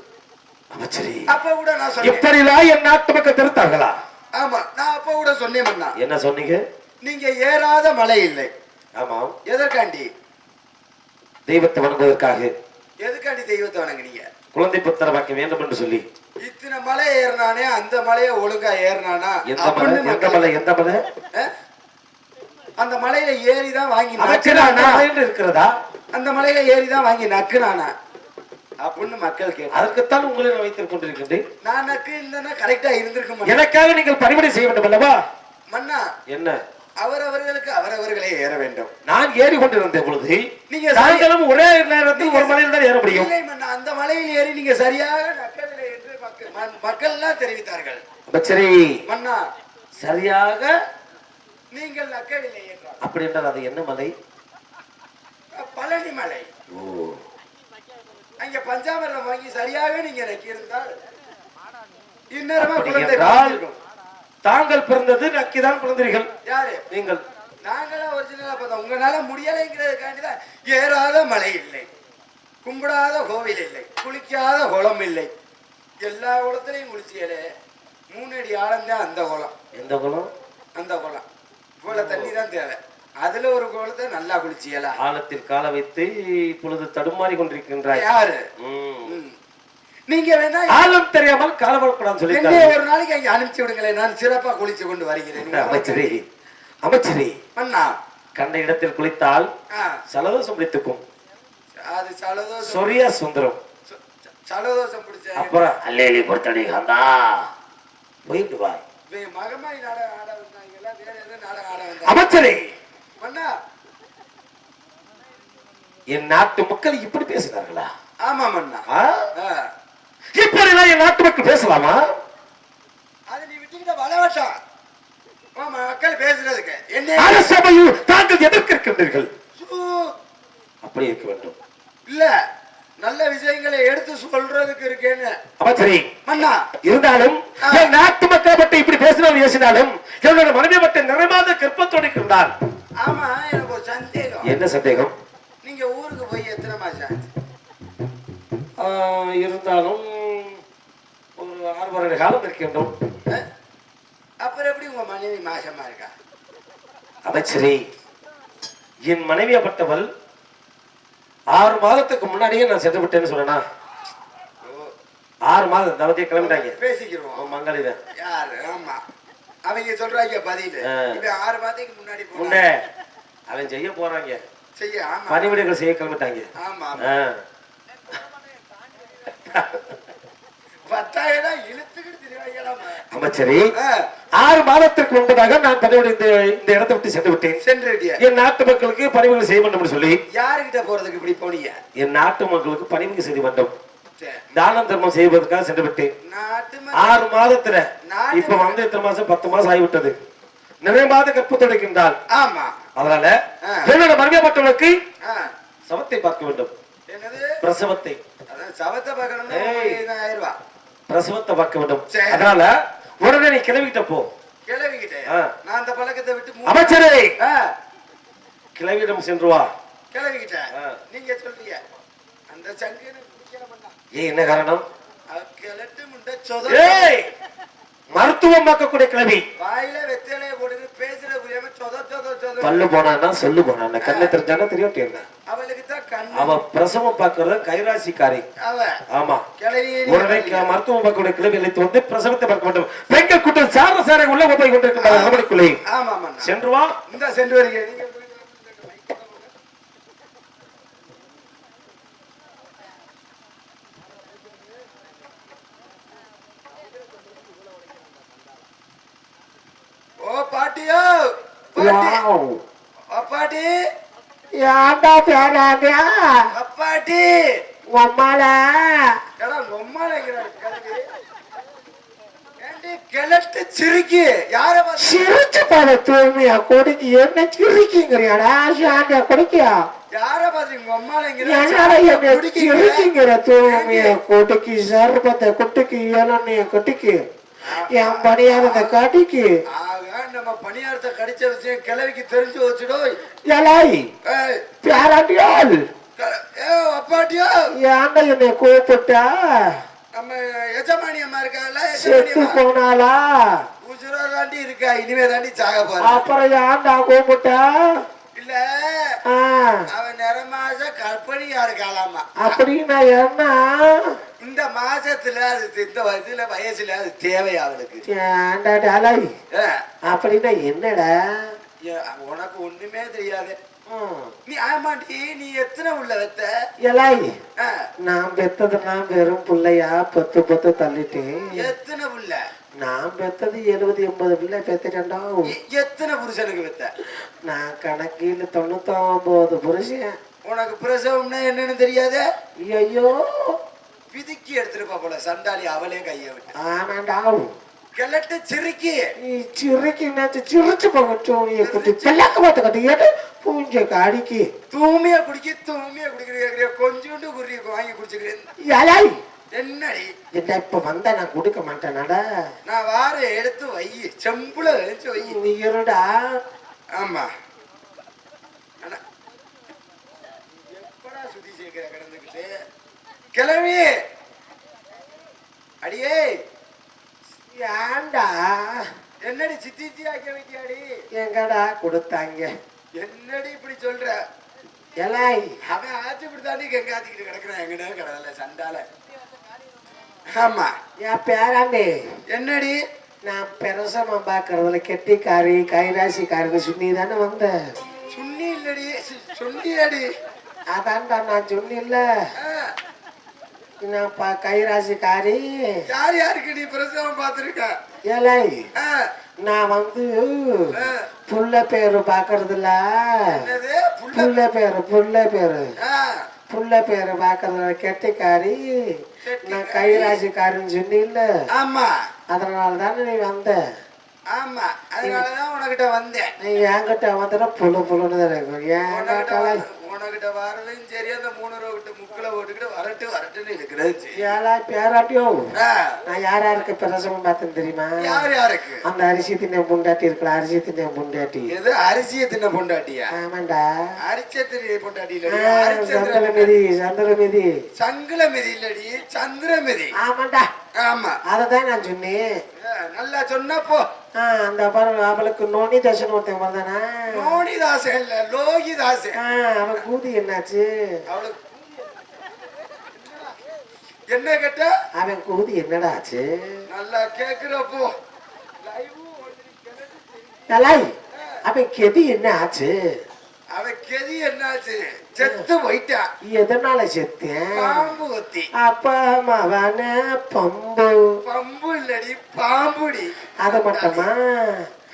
Speaker 3: அப்ப கூட நான் சொன்னேன்,
Speaker 1: என் நாட்டு மக்கள் திருத்தாங்களா?
Speaker 3: ஆமா, நான் அப்ப கூட சொன்னேன் மன்னா.
Speaker 1: என்ன சொன்னீங்க?
Speaker 3: நீங்க ஏறாத மலை இல்லை.
Speaker 1: ஆமா,
Speaker 3: எதற்காண்டி?
Speaker 1: தெய்வத்தை வணங்குவதற்காக.
Speaker 3: எதுக்காண்டி தெய்வத்தை வணங்குனீங்க?
Speaker 1: குழந்தை புத்திர வாக்க வேண்டும் என்று சொல்லி.
Speaker 3: இத்தனை மலை ஏறினானே, அந்த மலையை ஒழுங்கா ஏறினானா?
Speaker 1: எந்த மலை?
Speaker 3: அந்த மலையில ஏறிதான் வாங்கி
Speaker 1: இருக்கிறதா?
Speaker 3: அந்த மலையில ஏறிதான் வாங்கி நக்குனானா அப்படின்னு மக்கள் கேட்டு,
Speaker 1: அதற்குத்தான் உங்களை வைத்துக் கொண்டிருக்கின்றேன்.
Speaker 3: நான் நக்கு இல்லைன்னா கரெக்டா இருந்திருக்க.
Speaker 1: எனக்காக நீங்கள் பணிபடை செய்ய வேண்டும் அல்லவா?
Speaker 3: மன்னா,
Speaker 1: என்ன
Speaker 3: அவரவர்களுக்கு அவரவர்களே ஏற வேண்டும்.
Speaker 1: நான் ஏறி கொண்டிருந்த பொழுது
Speaker 3: நீங்க
Speaker 1: சாயங்காலம் ஒரே நேரத்தில் ஒரு மலையில் தான் ஏற முடியும்.
Speaker 3: இல்லை மன்னா, அந்த மலையில் ஏறி நீங்க சரியாக நக்கவில்லை என்று மக்கள் எல்லாம் தெரிவித்தார்கள்.
Speaker 1: சரி
Speaker 3: மன்னா,
Speaker 1: சரியாக
Speaker 3: நீங்கள் நக்கவில்லை என்றார்.
Speaker 1: அப்படி என்றால் அது என்ன மலை?
Speaker 3: பழனி மலை. அங்க பஞ்சாமிர்தம் வாங்கி சரியாக நீங்க நக்கியிருந்தால் இந்நேரமா குழந்தை பிறந்திருக்கும்.
Speaker 1: தாங்கள் பிறந்தது நக்கிதான் பிறந்தீர்கள்.
Speaker 3: யாரு? நீங்கள். நாங்களா ஒரிஜினலா பார்த்தோம். உங்களால முடியலைங்கிறதுக்காண்டிதான். ஏறாத மலை இல்லை, கும்பிடாத கோவில் இல்லை, குளிக்காத குளம் இல்லை. எல்லா குளத்திலையும் குளிச்சியலே. 3 அடி ஆழம் தான் அந்த குளம்.
Speaker 1: எந்த குளம்? அந்த குளம்.
Speaker 3: இவ்வளவு தண்ணி தான் தேவை. அதுல ஒரு குளத்தை நல்லா குளிச்சியலா.
Speaker 1: ஆழத்தில் கால வைத்து இப்பொழுது தடுமாறி கொண்டிருக்கின்றாய்.
Speaker 3: யாரு? நீங்க வேணா
Speaker 1: ஆழம் தெரியாமல் காலப்படக்கூடாது சொல்லி
Speaker 3: ஒரு நாளைக்கு அங்க அனுப்பிச்சு விடுங்களேன், நான் சிறப்பா குளிச்சு கொண்டு வருகிறேன்.
Speaker 1: அமைச்சரே,
Speaker 3: அண்ணா,
Speaker 1: கண்ட இடத்தில் குளித்தால் சலதோஷம் பிடித்துக்கும்.
Speaker 3: அது சலதோஷம்,
Speaker 1: சொரியா சுந்தரம்
Speaker 3: சலதோஷம் பிடிச்ச
Speaker 1: அப்புறம் அல்லேலி பொறுத்தடி கந்தா போயிட்டு வா.
Speaker 3: மகமாய் நாடகம் ஆட வந்தாங்க, வேற எதுவும் நாடகம் ஆட வந்தாங்க.
Speaker 1: அமைச்சரே,
Speaker 3: அண்ணா,
Speaker 1: என் நாட்டு மக்கள் இப்படி பேசினார்களா?
Speaker 3: ஆமா மன்னா.
Speaker 1: இப்படி என் நாட்டு மக்கள் பேசலாமா?
Speaker 3: அதை நீ விட்டுக்கிட்ட வளவட்டம். மக்கள் பேசுறதுக்கு என்ன
Speaker 1: அரசபையில் தாங்கள் எதற்கு இருக்கின்றீர்கள்? அப்படி இருக்க வேண்டும்.
Speaker 3: இல்ல, நல்ல விஷயங்களை எடுத்து சொல்றதுக்கு இருக்கேன்னு.
Speaker 1: அமைச்சரே,
Speaker 3: மன்னா,
Speaker 1: இருந்தாலும் என் நாட்டு மக்களை பற்றி இப்படி பேசினாலும் என்னோட மனைவி மட்டும் நிறைமாத கற்பத்தோடு இருந்தார்.
Speaker 3: ஆமா, எனக்கு ஒரு சந்தேகம்.
Speaker 1: என்ன சந்தேகம்?
Speaker 3: நீங்க ஊருக்கு போய் எத்தனை மாசம் ஆச்சு?
Speaker 1: இருந்தாலும் ஒரு 6 வருட காலம் இருக்கின்றோம்.
Speaker 3: அப்புறம் எப்படி உங்க மனைவி மாசமா இருக்கா?
Speaker 1: அமைச்சரே, என் மனைவியப்பட்டவள் 6 மாதத்துக்கு முன்னாடியே நான் சென்று விட்டேன்னு சொன்னா. 6 மாதம் தவதியை கிளம்பிட்டாங்க.
Speaker 3: பேசிக்கிறோம்
Speaker 1: மங்களிதான்
Speaker 3: யாரு? ஆமா, அவங்க சொல்றாங்க பதில். 6 மாதத்துக்கு முன்னாடி
Speaker 1: அவன் செய்ய போறாங்க,
Speaker 3: செய்ய
Speaker 1: பணிவிடைகள் செய்ய கிளம்பிட்டாங்க.
Speaker 3: ஆமா, 10,000 இழுத்துக்கிட்டு திரிவாங்களாமா.
Speaker 1: அமைச்சரே 6 மாதத்திற்கு முன்பதாக நான் பணியோடு இந்த இடத்தை விட்டு சென்று விட்டேன்.
Speaker 3: சென்று விட்டியா?
Speaker 1: என் நாட்டு மக்களுக்கு பணிவுகள் செய்ய வேண்டும் சொல்லி.
Speaker 3: யாருகிட்ட போறதுக்கு இப்படி போனீங்க?
Speaker 1: என் நாட்டு மக்களுக்கு பணிவுகள் செய்ய வேண்டும், தானம் தர்மம் செய்வதற்காக சென்று விட்டேன். 6 மாதத்துல இப்ப வந்து எத்தனை மாசம்? 10 மாசம் ஆகிவிட்டது. நிறைய மாத கற்பு தொடக்கின்றால்.
Speaker 3: ஆமா.
Speaker 1: அதனால என்னோட மனைவியப்பட்டவளுக்கு சவத்தை பார்க்க வேண்டும்.
Speaker 3: என்னது?
Speaker 1: பிரசவத்தை.
Speaker 3: சவத்தை பார்க்கணும்னா 1000 ரூபாய்.
Speaker 1: பிரசவத்தை பார்க்க வேண்டும். அதனால உடனே நீ கிளவிக்கிட்ட போ.
Speaker 3: கிளவிக்கிட்ட நான் அந்த பழக்கத்தை விட்டு
Speaker 1: அமைச்சரே கிளவியிடம் சென்று வா.
Speaker 3: கிளவிக்கிட்ட நீங்க சொல்றீங்க அந்த சங்கின குடிக்கல பண்ணா.
Speaker 1: ஏய் என்ன காரணம்?
Speaker 3: கிளட்டு முண்டை சொத.
Speaker 1: ஏய் மருத்துவம் பார்க்கக்கூடிய கிளவி.
Speaker 3: வாயில வெத்தலைய போட்டு பேசுற புரியாம சொத சொத சொத.
Speaker 1: பல்லு போனானா சொல்லு போனானா கண்ணை தெரிஞ்சானா தெரியட்டேங்க.
Speaker 3: அவளுக்கு தான் கண்ணு.
Speaker 1: அவ பிரசவம் பார்க்கறது கைராசிக்காரி.
Speaker 3: அவ
Speaker 1: ஆமா.
Speaker 3: கிளவி
Speaker 1: உடனே மருத்துவம் பார்க்கக்கூடிய கிளவி அழைத்து வந்து பிரசவத்தை பார்க்க வேண்டும். பெண்கள் கூட்டம் சார உள்ள போய் கொண்டிருக்கின்ற அரமனைக்குள்ளே.
Speaker 3: ஆமா ஆமா.
Speaker 1: சென்று வா.
Speaker 3: இந்த சென்று வரீங்க நீங்க. ஓ பாட்டியோ அப்பாட்டி
Speaker 2: ஏன்டா பேராண்டியா
Speaker 3: அப்பாட்டி
Speaker 2: உம்மால
Speaker 3: எடா உம்மாலங்கறாரு கலவி. ஏண்டி கிளட்டு சிரிக்கி யார பாத்து
Speaker 2: சிரிச்சு பாரு தூமியா கொடிக்கு என்ன சிரிக்கிங்கறியாடா? ஷாண்டியா கொடிக்கியா?
Speaker 3: யார பாத்து உம்மாலங்கற
Speaker 2: என்னடா என்ன சிரிக்கிங்கற தூமியா கொடிக்கு சர்பத்தை குட்டிக்கு ஏலனிய கொட்டிக்கு என் பணியாரத்தை காட்டிக்கு.
Speaker 3: நம்ம பணியாரத்தை கடிச்ச விஷயம் கிளவிக்கு தெரிஞ்சு வச்சுடோ.
Speaker 2: எலாய் பேராண்டியால்
Speaker 3: அப்பாட்டியோ
Speaker 2: ஏன்டா என்னை கூப்பிட்டா?
Speaker 3: நம்ம எஜமானி அம்மா இருக்காங்களா?
Speaker 2: செத்து போனாலா?
Speaker 3: உசுரா தாண்டி இருக்கா, இனிமே தாண்டி சாக போற.
Speaker 2: அப்புறம் ஏன்டா கூப்பிட்டா?
Speaker 3: இல்ல அவன் நிற மாச கற்பனையா இருக்காளாமா.
Speaker 2: அப்படின்னா என்ன?
Speaker 3: இந்த மாசத்துல அது இந்த வயசுல அது தேவையா அவளுக்கு?
Speaker 2: அப்படின்னா என்னடா?
Speaker 3: உனக்கு ஒண்ணுமே தெரியாது. நீ ஆமாண்டி நீ எத்தனை உள்ள வெத்த?
Speaker 2: எலாய் நான் பெத்ததுலாம் வெறும் பிள்ளையா பத்து தள்ளிட்டேன்.
Speaker 3: எத்தனை புள்ள?
Speaker 2: நான் பெத்தது 70-80 பிள்ளை பெத்துட்டா.
Speaker 3: எத்தனை புருஷனுக்கு வெத்த?
Speaker 2: நான் கணக்கில் 99 புருஷன்.
Speaker 3: உனக்கு பிரசவம்னா என்னன்னு தெரியாது?
Speaker 2: ஐயோ
Speaker 3: பிதுக்கி எடுத்துருப்பா போல சண்டாளி அவளே கைய விட்டு.
Speaker 2: ஆனாண்டா
Speaker 3: கிளட்டு சிரிக்கி
Speaker 2: சிரிச்சு போகட்டும். பெல்லாக்க பார்த்து கட்டிக்கிட்டு பூஞ்ச காடிக்கு
Speaker 3: தூமியா குடிக்கிற கொஞ்சோண்டு குருவி வாங்கி குடிச்சுக்கிறேன்.
Speaker 2: எலாய்
Speaker 3: என்னடி
Speaker 2: என்ன இப்ப வந்தா நான் கொடுக்க மாட்டேனாடா?
Speaker 3: நான் வார எடுத்து வை, செம்புல வச்சு வை.
Speaker 2: நீ இருடா.
Speaker 3: ஆமா எப்படா சுத்தி சேர்க்கிற கிடந்துக்கிட்டு கிளவி அடியே.
Speaker 2: ஏண்டா
Speaker 3: என்னடி சித்தி ஆக்க வைக்கியாடி?
Speaker 2: எங்கடா கொடுத்தாங்க?
Speaker 3: என்னடி இப்படி சொல்ற?
Speaker 2: எலாய்
Speaker 3: அவன் ஆச்சு இப்படித்தாண்டி கெங்காத்திக்கிட்டு கிடக்குறான் எங்கடா கடவுள சண்டால. ஆமா
Speaker 2: என் பேராண்டி
Speaker 3: என்னடி?
Speaker 2: நான் பிரசவம் பாக்குறதுல கெட்டிக்காரி கைராசிக்காரின்னு சுண்ணி தானே வந்த.
Speaker 3: சுண்ணி இல்லடி சுண்ணியடி.
Speaker 2: அதான்டா நான் சொன்ன இல்ல. நான் கைராசிக்காரி.
Speaker 3: யாருக்கு நீ பிரசவம் பாத்துருக்க?
Speaker 2: ஏலை நான் வந்து புள்ள பேரு பாக்குறதுல புள்ள பேரு பாக்குறதுல கெட்டிக்காரி நான் கைராசிக்காரின்னு சொன்ன இல்ல.
Speaker 3: ஆமா
Speaker 2: அதனாலதானே நீ வந்த.
Speaker 3: ஆமா அதனாலதான் உனக்கிட்ட வந்தேன்.
Speaker 2: நீ என்கிட்ட வந்துட்டா புல்லுன்னு தான் இருக்கும்.
Speaker 3: உனக்கிட்ட வரதும் சரி அந்த 3 ரூபா விட்டு முக்கில போட்டுக்கிட்டு வரட்டுன்னு இருக்கிறது.
Speaker 2: ஏழா பேராட்டியோ நான் யாருக்கு பிரசவம் பார்த்தேன்னு தெரியுமா?
Speaker 3: யாருக்கு?
Speaker 2: அந்த அரிசி தின்ன பொண்டாட்டி இருக்கல, அரிசி தின்ன பொண்டாட்டி.
Speaker 3: எது அரிசியை தின்ன பொண்டாட்டியா?
Speaker 2: ஆமாண்டா
Speaker 3: அரிசியை தின்ன பொண்டாட்டி
Speaker 2: சந்திரமிதி
Speaker 3: சங்கிலமிதி இல்லடி சந்திரமிதி.
Speaker 2: ஆமாண்டா
Speaker 3: ஆமா
Speaker 2: அததான் நான் சொன்னேன்.
Speaker 3: நல்லா சொன்னப்போ
Speaker 2: அந்த பாரு அவளுக்கு நோனிதாசன் ஒருத்தன் வந்தானா?
Speaker 3: நோனிதாசன் இல்ல லோகிதாசன்.
Speaker 2: அவன் கூதி என்னாச்சு?
Speaker 3: அவளுக்கு என்ன கேட்ட?
Speaker 2: அவன் கூதி என்னடா ஆச்சு?
Speaker 3: நல்லா கேக்குறப்போ
Speaker 2: அவன் கெதி என்ன ஆச்சு?
Speaker 3: அவன் கெதி என்னாச்சு செத்து போயிட்டா
Speaker 2: எதனால செத்தேன்
Speaker 3: பாம்பு கொத்தி
Speaker 2: அப்பா மவன பம்பு
Speaker 3: பம்பு இல்லடி பாம்புடி
Speaker 2: அத மட்டுமா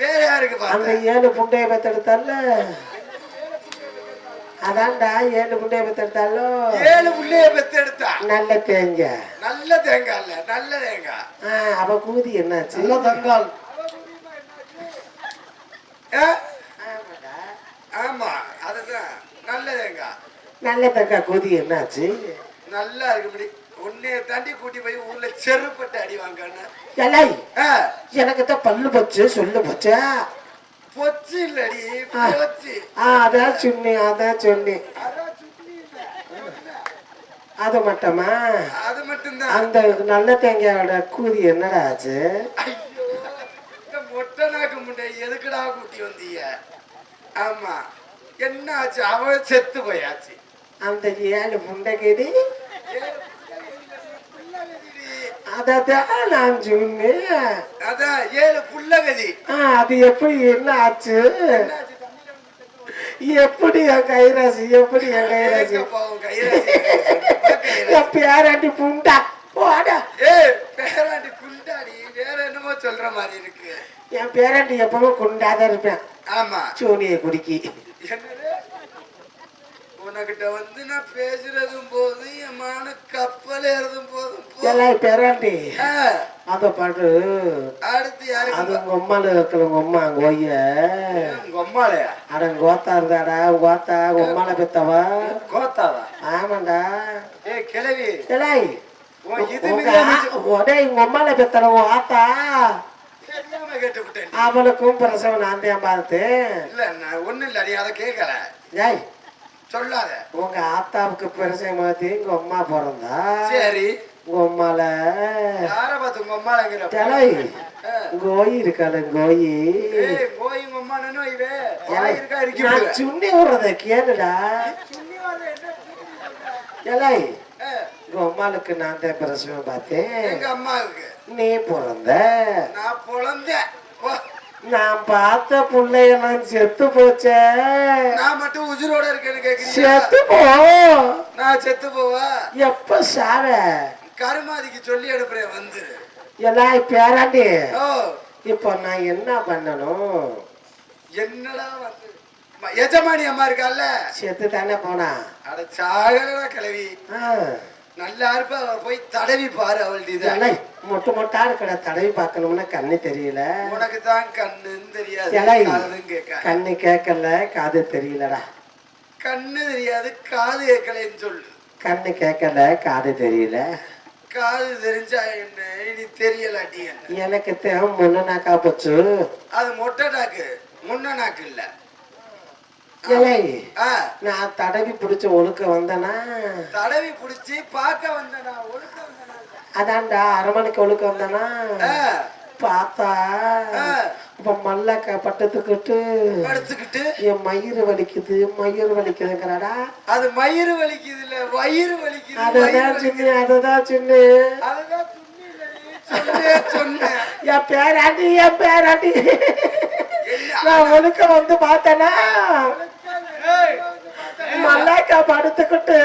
Speaker 3: வேற யாருக்கு
Speaker 2: அந்த
Speaker 3: பார்த்தா
Speaker 2: 7 புண்டைய பெத்தெடுத்தால அதான்டா 7 புண்டைய பெத்தெடுத்தாலோ
Speaker 3: 7 புள்ளைய பெத்து எடுத்தா
Speaker 2: நல்ல தேங்காய்
Speaker 3: நல்ல தேங்காய் இல்ல நல்ல தேங்காய்
Speaker 2: அவ கூதி என்னாச்சு நல்ல தங்கால்
Speaker 3: ஆமா அதுதான் நல்ல தேங்காய்
Speaker 2: நல்ல தங்காய் கூதி என்னாச்சு
Speaker 3: நல்லா இருக்குபடி உன்னைய தாண்டி கூட்டி போய் ஊர்ல செருப்பட்டு அடி வாங்கன்னு
Speaker 2: எனக்கு தான் பல்லு போச்சு சொல்லு போச்சா
Speaker 3: பொச்சு இல்லடி பொச்சு
Speaker 2: அதான் சொன்னேன் அது மட்டுமா
Speaker 3: அது மட்டும்தான்
Speaker 2: அந்த நல்ல தேங்காயோட கூதி என்னடா ஆச்சு
Speaker 3: மொட்டை நாக்கு முண்டை எதுக்குடா கூட்டி வந்தீங்க ஆமா என்ன ஆச்சு அவ செத்து போயாச்சு
Speaker 2: அந்த 7 புண்டைகடி அதான் நான் சொன்னேன்
Speaker 3: அதான் 7 புள்ளகதி
Speaker 2: அது எப்படி என்ன ஆச்சு எப்படி என் கைராசி என் பேராண்டி புண்டா போடா
Speaker 3: பேராண்டி குண்டாடி வேற என்னமோ சொல்ற மாதிரி இருக்கு
Speaker 2: என் பேராண்டி எப்பவும் குண்டாதான் இருப்பேன்
Speaker 3: ஆமா
Speaker 2: சோனியை குடிக்கி
Speaker 3: உனக்கிட்ட வந்து நான் பேசுறதும் போதும் என் மான கப்பல் ஏறதும் போதும்
Speaker 2: எல்லாம் பேராண்டி அத பாட்டு
Speaker 3: அடுத்து யாரு
Speaker 2: அது உங்க அம்மால இருக்கிற உங்க அம்மா அங்க ஒய்ய
Speaker 3: உங்க அம்மாலையா
Speaker 2: அட கோத்தா இருந்தாடா கோத்தா உங்க அம்மால பெத்தவா
Speaker 3: கோத்தாவா
Speaker 2: ஆமாண்டா
Speaker 3: கிளவி
Speaker 2: எலாய் உடனே உங்க அம்மால பெத்தவ ஆத்தா அவளுக்கும் பிரசவம் நான் தான் பார்த்தேன்
Speaker 3: இல்ல நான் ஒண்ணு இல்ல நீ அதை கேட்கல
Speaker 2: ஜாய்
Speaker 3: சொல்லாத
Speaker 2: உங்க ஆத்தாவுக்கு பிரசவம் மாத்தி உங்க அம்மா பிறந்தா
Speaker 3: சரி
Speaker 2: உங்க அம்மால
Speaker 3: யார பார்த்து உங்க அம்மாலங்கிற
Speaker 2: ஜலாய் கோயி இருக்காது கோயி
Speaker 3: கோயி உங்க அம்மா இவே இருக்கா
Speaker 2: நான் சுண்ணி விடுறத கேளுடா ஜலாய் உங்க அம்மாளுக்கு நான் தான் பிரசவம் பார்த்தேன்
Speaker 3: எங்க அம்மாவுக்கு
Speaker 2: நீ பிறந்த
Speaker 3: நான் பிறந்தேன்
Speaker 2: நான் பார்த்த பிள்ளையெல்லாம் செத்து போச்சே
Speaker 3: நான் மட்டும் உயிரோட இருக்கேன்னு கேக்குறீங்க
Speaker 2: செத்து போ
Speaker 3: நான் செத்து போவா
Speaker 2: எப்ப சாவ
Speaker 3: கருமாதிக்கு சொல்லி அனுப்புறேன் வந்து
Speaker 2: எல்லாம் பேராண்டி
Speaker 3: ஓ
Speaker 2: இப்போ நான் என்ன பண்ணணும்
Speaker 3: என்னடா வந்து எஜமானி அம்மா இருக்கால
Speaker 2: செத்து தானே போனா
Speaker 3: அட சாகரா கிளவி நல்லா இருப்பா போய் தடவி பாரு அவள்கிட்ட
Speaker 2: மொட்டை மொட்டா இருக்கிற தடவி பார்க்கணும்னா கண்ணு தெரியல
Speaker 3: உனக்கு தான் கண்ணுன்னு தெரியாது
Speaker 2: கண்ணு கேட்கல காது தெரியலடா
Speaker 3: கண்ணு தெரியாது காது கேட்கலன்னு சொல்லு
Speaker 2: கண்ணு கேட்கல காது தெரியல
Speaker 3: காது தெரிஞ்சா என்ன இனி தெரியலாட்டி
Speaker 2: எனக்கு முன்ன நாக்கா போச்சு
Speaker 3: அது மொட்டை நாக்கு முன்ன நாக்கு இல்ல
Speaker 2: நான் தடவி பிடிச்ச ஒழுக்க வந்தனா
Speaker 3: தடவி பிடிச்சி பார்க்க வந்தனா ஒழுக்க வந்தனா
Speaker 2: அதான்டா அரமணிக்கு ஒழுக்க வந்தனா பார்த்தா இப்ப மல்லக்க பட்டத்துக்கிட்டு
Speaker 3: படுத்துக்கிட்டு
Speaker 2: என் மயிறு வலிக்குதுங்கிறாடா
Speaker 3: அது மயிறு வலிக்குது இல்ல வயிறு வலிக்குது
Speaker 2: அததான் சின்ன
Speaker 3: சொன்னேன்
Speaker 2: என் பேராண்டி நான் ஒழுக்க வந்து பார்த்தனா மல்லாக்கா படுத்துக்கிட்டு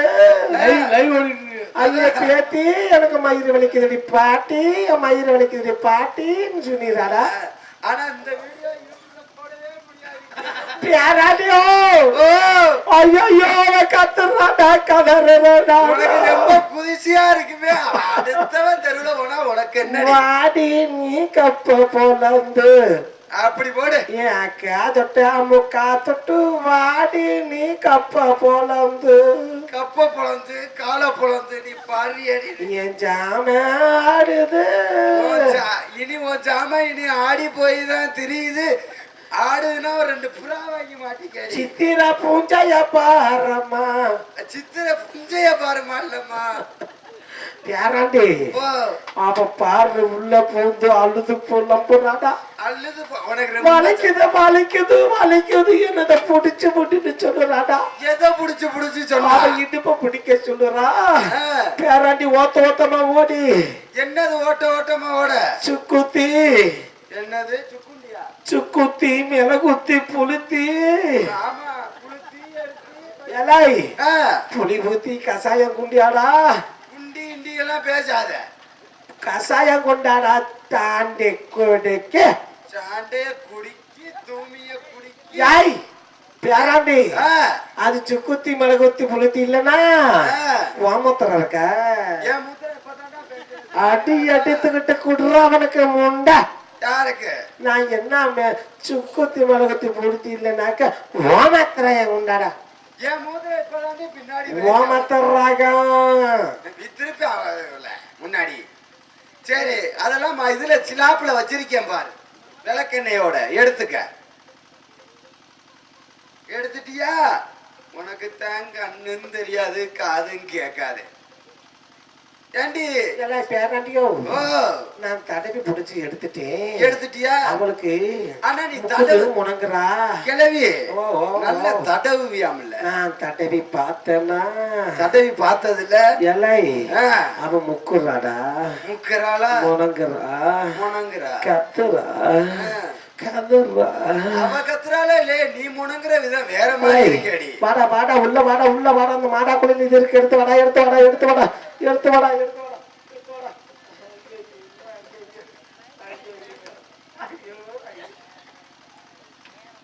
Speaker 2: ஐயா பேத்தி எனக்கு மயிறு வலிக்குதுடி பாட்டி என் மயிறு வலிக்குதுடி பாட்டின்னு சொன்னிடாடா
Speaker 3: ஆனா இந்த வீடியோ போடவே முடியாது
Speaker 2: பேராண்டியோ ஐயோ கத்துறாடா கதறடா
Speaker 3: உனக்கு ரொம்ப குதிசியா இருக்குமே அடுத்தவன் தெருவுல போனா உனக்கு என்ன
Speaker 2: வாடி நீ கப்ப போலந்து
Speaker 3: அப்படி போடு
Speaker 2: ஏன் அக்கா தொட்டு அம்முக்கா தொட்டு வாடி நீ கப்ப பொழந்து
Speaker 3: கால பொழந்து நீ பாரியடி
Speaker 2: என் ஜாம ஆடுது
Speaker 3: இனி உன் ஜாம இனி ஆடி போய் தான் தெரியுது ஆடுதுன்னா ஒரு 2 புறா வாங்கி மாட்டிக்க
Speaker 2: சித்திர பூஞ்சைய பாருமா
Speaker 3: இல்லம்மா
Speaker 2: பேராண்டி அப்ப பாரு உள்ள பூந்து அழுது நம்புறாடா
Speaker 3: அழுது உனக்கு
Speaker 2: வலிக்குது என்னத புடிச்சு சொல்லுறாடா
Speaker 3: எதை புடிச்சு சொல்ல
Speaker 2: இடுப்ப பிடிக்க சொல்லுறா பேராண்டி ஓத்தமா ஓடி
Speaker 3: என்னது ஓட்டமா ஓட
Speaker 2: சுக்குத்தி
Speaker 3: என்னது
Speaker 2: சுக்குத்தி மிளகுத்தி புளுத்தி
Speaker 3: ஆமா புளுத்தி
Speaker 2: எலாய்
Speaker 3: ஆ,
Speaker 2: புளி ஊத்தி கசாயம் குண்டியாடா
Speaker 3: குண்டி இண்டி எல்லாம் பேசாத.
Speaker 2: கசாயம் கொண்டாடா தாண்டி கொடுக்க
Speaker 3: சாண்டைய குடிக்கி தூமிய குடிக்கி.
Speaker 2: யாய் பேராண்டி
Speaker 3: ஆ,
Speaker 2: அது சுக்குத்தி மிளகுத்தி புளுத்தி இல்லனா
Speaker 3: ஆ.
Speaker 2: வாமத்திரம் இருக்க
Speaker 3: என் முத்திரை இப்பதான்டா பேசுறது.
Speaker 2: அடி அடித்துக்கிட்டு குடுறா அவனுக்கு முண்டா
Speaker 3: யாருக்கு?
Speaker 2: நான் என்ன சுக்குத்தி மிளகுத்தி புளுத்தி இல்லனாக்க வாமத்திரம் உண்டாடா
Speaker 3: என் முத்திரை இப்பதாண்டி பின்னாடி
Speaker 2: வாமத்திராகம்
Speaker 3: திருப்பி ஆகாதுல்ல முன்னாடி. சரி, அதெல்லாம் இதுல சிலாப்புல வச்சிருக்கேன் பாரு, விளக்கெண்ணையோட எடுத்துக்க. எடுத்துட்டியா? உனக்கு தான் கண்ணும் தெரியாது காதும் கேட்காது. ஏண்டி
Speaker 2: எல்லாம் பேராண்டியோ
Speaker 3: ஓ,
Speaker 2: நான் தடவி புடிச்சு எடுத்துட்டேன்
Speaker 3: எடுத்துட்டியா?
Speaker 2: அவளுக்கு
Speaker 3: ஆனா நீ
Speaker 2: முக்குது
Speaker 3: தடவு
Speaker 2: முணங்குறா
Speaker 3: கிளவி
Speaker 2: ஓ, ஓ, ஓ.
Speaker 3: நல்ல தடவுவியாமல்ல.
Speaker 2: நான் தடவி பார்த்தேன்னா
Speaker 3: தடவி பார்த்ததுல
Speaker 2: எலை
Speaker 3: ஆ,
Speaker 2: அவன் முக்குறாடா
Speaker 3: முக்கறாளா
Speaker 2: முணங்குறா
Speaker 3: முணங்குறா.
Speaker 2: கத்துறா
Speaker 3: ஆ,
Speaker 2: கதுறா
Speaker 3: அவ கத்துறாளே இல்லையே, நீ முணங்குற விதம் வேற மாதிரி இருக்கேடி.
Speaker 2: வாடா வாடா உள்ள வாடா உள்ள வாடா அந்த மாடா குளிர் இது இருக்கு எடுத்து வாடா எடுத்து வாடா எடுத்து வாடா எடுத்து வாடா எடுத்து வாடா எடுத்து வாடா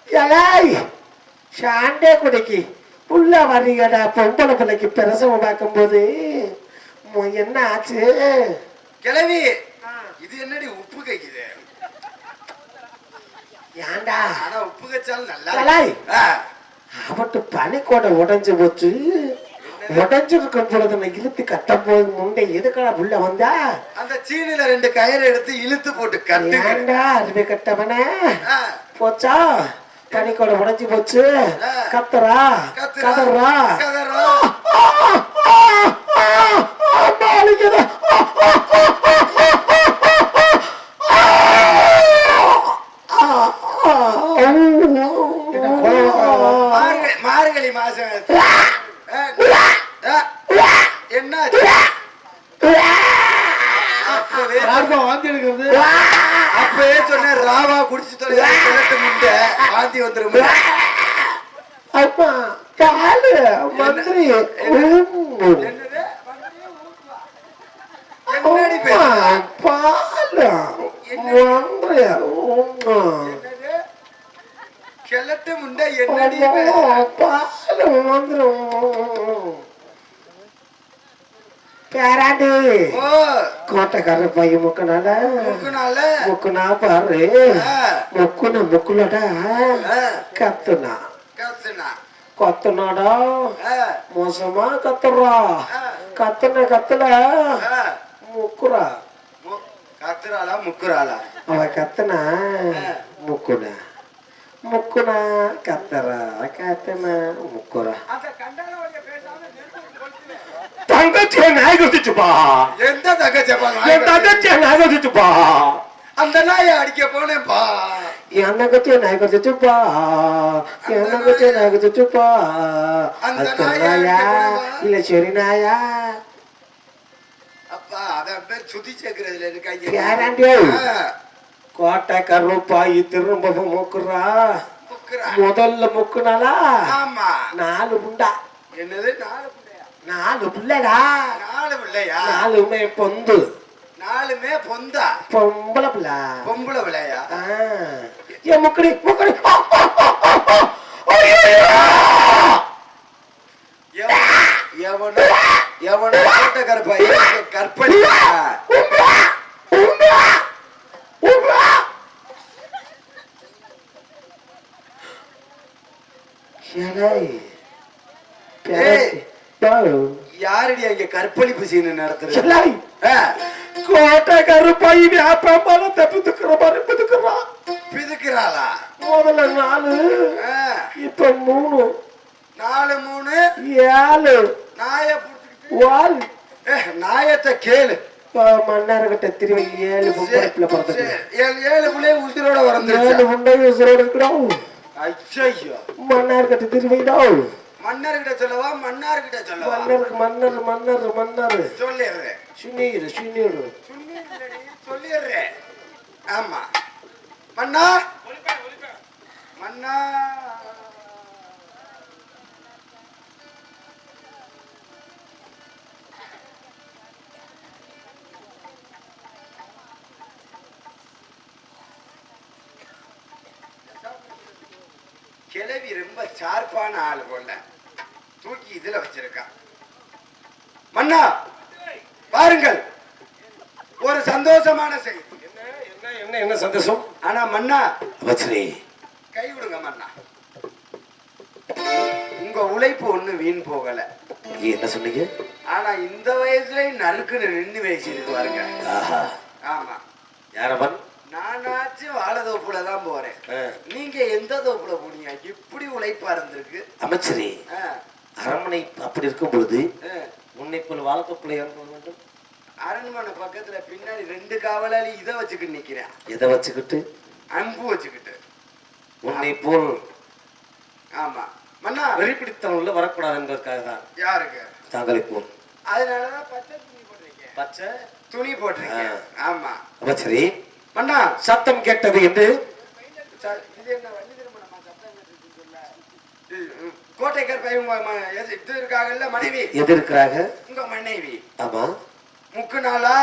Speaker 2: எலாய் சாண்டே குடிக்கி உள்ள வரிகடா பொம்பளை பிள்ளைக்கு பிரசவம் பார்க்கும்போது என்ன ஆச்சு
Speaker 3: கிளவி இது என்னடி உப்பு கைக்குது?
Speaker 2: ஏண்டா
Speaker 3: ஆனா உப்பு கச்சாலும் நல்லா
Speaker 2: எலாய்
Speaker 3: இருக்கு. ஆ,
Speaker 2: அவட்டு பனிக்கோடை உடைஞ்சு போச்சு உடைஞ்சிருக்கும் பொழுது நான் இழுத்து கட்டும் போது முண்டை எதுக்கடா உள்ள வந்தா
Speaker 3: அந்த சீனில 2 கயிறு எடுத்து இழுத்து போட்டு கட்டு.
Speaker 2: ஏண்டா அருமை கட்டவன
Speaker 3: ஆ,
Speaker 2: போச்சா பனிக்கோடை உடைஞ்சு போச்சு கத்துறா
Speaker 3: கத்துறா,
Speaker 2: கதறா
Speaker 3: கதறா. மார்கழி மாசம் என்ன அப்பவே சொன்னேன், ராவா குடிச்சு தொலைட்டு முண்டை வாந்தி வந்துரும்.
Speaker 2: அப்பா காலு மந்திரி
Speaker 3: என்னது? என்னடி பேசுற?
Speaker 2: பாலு மந்திரி
Speaker 3: என்னது? கிழட்டு முண்டை என்னடி பேசுற?
Speaker 2: பாலு மந்திரி பேராண்டி
Speaker 3: ஓ,
Speaker 2: கோட்டைக்கார பையன் முக்குனால
Speaker 3: முக்குனால
Speaker 2: முக்குனா பாரு
Speaker 3: ஆ,
Speaker 2: முக்குலடா
Speaker 3: ஆ,
Speaker 2: கத்துனா
Speaker 3: கத்துனா.
Speaker 2: கத்துனாடா
Speaker 3: ஆ,
Speaker 2: மோசமா கத்துறா
Speaker 3: ஆ,
Speaker 2: கத்துல
Speaker 3: ஆ.
Speaker 2: முக்குறா
Speaker 3: கத்துறாளா முக்குறாளா?
Speaker 2: அவ கத்துனா
Speaker 3: ஆ.
Speaker 2: முக்குனா கத்துறா கத்துனா முக்குறா
Speaker 3: அந்த கண்டாலோடைய பேசாம நெருப்பு கொளுத்துவே.
Speaker 2: தங்கச்சிய நாய் குடிச்சுப்பா
Speaker 3: எந்த தங்கச்சப்பா
Speaker 2: என் தங்கச்சிய நாய் குடிச்சுப்பா
Speaker 3: அந்த நாயை அடிக்க போனேப்பா.
Speaker 2: என் தங்கச்சிய நாய் குடிச்சுப்பா என் தங்கச்சிய நாய் குடிச்சுப்பா
Speaker 3: அந்த
Speaker 2: அது
Speaker 3: நாயை
Speaker 2: நாயா
Speaker 3: அடிக்க போனேப்பா.
Speaker 2: இல்ல சரி நாயா
Speaker 3: அப்பா அத பேர் சுத்தி சேர்க்கறதுல
Speaker 2: யாராண்டியோ?
Speaker 3: இருக்காங்க.
Speaker 2: கோட்டை கருப்பாயி திரும்பவும் முக்குறா
Speaker 3: முக்குறா.
Speaker 2: முதல்ல முக்குனாலா
Speaker 3: ஆமா.
Speaker 2: 4 புண்டா
Speaker 3: என்னது 4 பிள்ளையா?
Speaker 2: 4 பிள்ளைடா
Speaker 3: 4 பிள்ளையா?
Speaker 2: 4மே பொந்து
Speaker 3: 4மே பொந்தா?
Speaker 2: பொம்பளை பிள்ளை
Speaker 3: பொம்பளை பிள்ளையா?
Speaker 2: ஏ முக்கடி முக்கடி
Speaker 3: எவனோ எவனோ கோட்டை கருப்பாயி கற்பழி யாரடி அங்க கற்பழிப்பு சீன் நடத்துறது?
Speaker 2: கோட்டை கருப்பாயி வியாபாரம் பிதுக்குற மாதிரி பிதுக்குறா
Speaker 3: பிதுக்குறாளா?
Speaker 2: முதல்ல 4 இப்ப 3
Speaker 3: 4 3
Speaker 2: 7
Speaker 3: நாய புடிச்சிட்டு
Speaker 2: வால்
Speaker 3: நாயத்தை கேளு.
Speaker 2: மன்னார்கிட்ட திருவி 7 பொம்பளை பிறந்து
Speaker 3: 7 பிள்ளைய உசுரோட வரந்துருச்சு.
Speaker 2: 7 முண்டை உசுரோட இருக்கிறோம்.
Speaker 3: ஐயோ,
Speaker 2: மன்னார்கிட்ட திருவிடா
Speaker 3: மன்னர்கிட்ட சொல்லவா மன்னார்கிட்ட சொல்லவா?
Speaker 2: மன்னர்
Speaker 3: சொல்லிடுறேன்.
Speaker 2: சுனீர்
Speaker 3: சொல்லிடுறேன். ஆமா மன்னா மன்னா ரொம்ப ஷார்ப்பான ஆள் போல தூக்கி இதுல வச்சிருக்கான். மன்னா பாருங்கள், ஒரு சந்தோஷமான செய்தி.
Speaker 1: என்ன சந்தோஷம்?
Speaker 3: ஆனா மன்னா
Speaker 1: அமைச்சரே
Speaker 3: கை விடுங்க மன்னா, உங்க உழைப்பு ஒண்ணு வீண் போகல.
Speaker 1: என்ன சொன்னீங்க?
Speaker 3: ஆனா இந்த வயசுல நறுக்குன்னு நின்று பேசிட்டு பாருங்க. ஆமா,
Speaker 1: யாரவன்?
Speaker 3: நானாச்சும் வாழை தோப்புல தான் போறேன், நீங்க எந்த தோப்புல போனீங்க? எப்படி உழைப்பா இருந்திருக்கு.
Speaker 1: அமைச்சரே, அரண்மனை அப்படி இருக்கும் பொழுது உன்னை போல் வாழத்தோப்புல இறங்க வேண்டும்.
Speaker 3: அரண்மனை பக்கத்துல பின்னாடி 2 காவலாளி இதை வச்சுக்கிட்டு நிக்கிறேன்.
Speaker 1: எதை வச்சுக்கிட்டு?
Speaker 3: அம்பு வச்சுக்கிட்டு.
Speaker 1: உன்னை போல்
Speaker 3: ஆமா மன்னா,
Speaker 1: வெறிப்பிடித்தவன் உள்ள வரக்கூடாது என்பதற்காக தான்.
Speaker 3: யாருக்கு?
Speaker 1: தாங்களை போல்.
Speaker 3: அதனாலதான் பச்சை துணி போட்டிருக்கேன்.
Speaker 1: பச்சை
Speaker 3: துணி போட்டிருக்கேன். ஆமா
Speaker 1: அமைச்சரே,
Speaker 3: மன்னா
Speaker 1: சத்தம் கேட்டது என்று
Speaker 3: இது என்ன வண்டி திருமணமா? சத்தம் கேட்டுன்னு சொல்ல கோட்டைக்கர் இது இருக்காங்கல்ல மனைவி.
Speaker 1: எது இருக்கிறாங்க?
Speaker 3: உங்க மனைவி.
Speaker 1: ஆமா.
Speaker 3: முக்கு நாளா?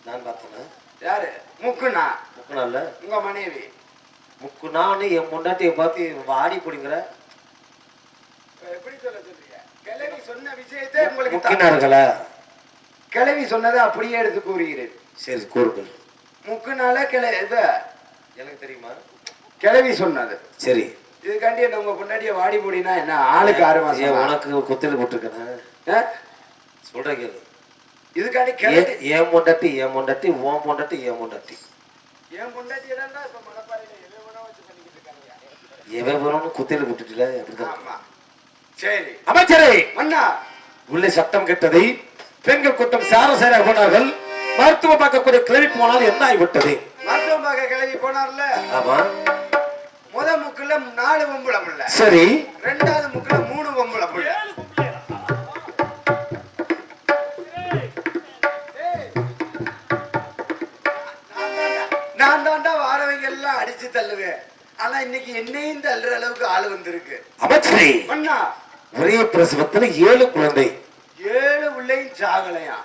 Speaker 1: நான் பார்த்தேனா?
Speaker 3: யாரு முக்குனா?
Speaker 1: முக்குனால
Speaker 3: உங்க மனைவி.
Speaker 1: முக்குனான்னு என் முன்னாட்டியை பார்த்து வாடி பிடிங்கிற.
Speaker 3: எப்படி சொல்றீங்க? கிழவி சொன்ன விஷயத்தை உங்களுக்கு
Speaker 1: முக்கினார்களா?
Speaker 3: கிழவி சொன்னதை அப்படியே எடுத்து கூறுகிறேன்.
Speaker 1: சரி கூறுங்கள்.
Speaker 3: முக்குனால
Speaker 1: எனக்கு தெரியுமா
Speaker 3: கிழவி சொன்னது?
Speaker 1: சரி.
Speaker 3: இதுக்காண்டி என்ன உங்க முன்னாடியே வாடி போடினா என்ன ஆளுக்கு 6 மாசம்?
Speaker 1: உனக்கு குத்தில் போட்டிருக்கேன். சொல்ற கேளு.
Speaker 3: இதுக்காண்டி
Speaker 1: ஏன் பொண்டாட்டி ஏன் பொண்டாட்டி ஓம் பொண்டாட்டி ஏன் பொண்டாட்டி
Speaker 3: ஏன் பொண்டாட்டி தான் இப்ப மனப்பாறையில எவ்வளவு வேணா வச்சு பண்ணிக்கிட்டு இருக்காங்க.
Speaker 1: எவன் வேணும்னு குத்தியில விட்டுட்டுல.
Speaker 3: ஆமா சரி
Speaker 1: அமைச்சரே,
Speaker 3: மன்னா
Speaker 1: உள்ளே சட்டம் கெட்டதை பெண்கள் கூட்டம் சாரசாரியாக போனார்கள். மருத்துவம் பார்க்கக்கூடிய கிளவி போனால் என்ன ஆகிவிட்டது?
Speaker 3: மருத்துவம் பார்க்க கிளவி போனார்ல.
Speaker 1: ஆமா.
Speaker 3: முத முக்குல 4 பொம்பளை புள்ள.
Speaker 1: சரி.
Speaker 3: 2வது முக்குல 3 பொம்பளை புள்ள. நான் தாண்டா வாரவங்க எல்லாம் அடிச்சு தள்ளுவேன். ஆனா இன்னைக்கு என்னையும் தள்ளுற அளவுக்கு ஆளு வந்திருக்கு.
Speaker 1: அமைச்சரே,
Speaker 3: மன்னா
Speaker 1: ஒரே பிரசவத்துல 7 குழந்தை.
Speaker 3: 7 உள்ளையும் சாகலையா?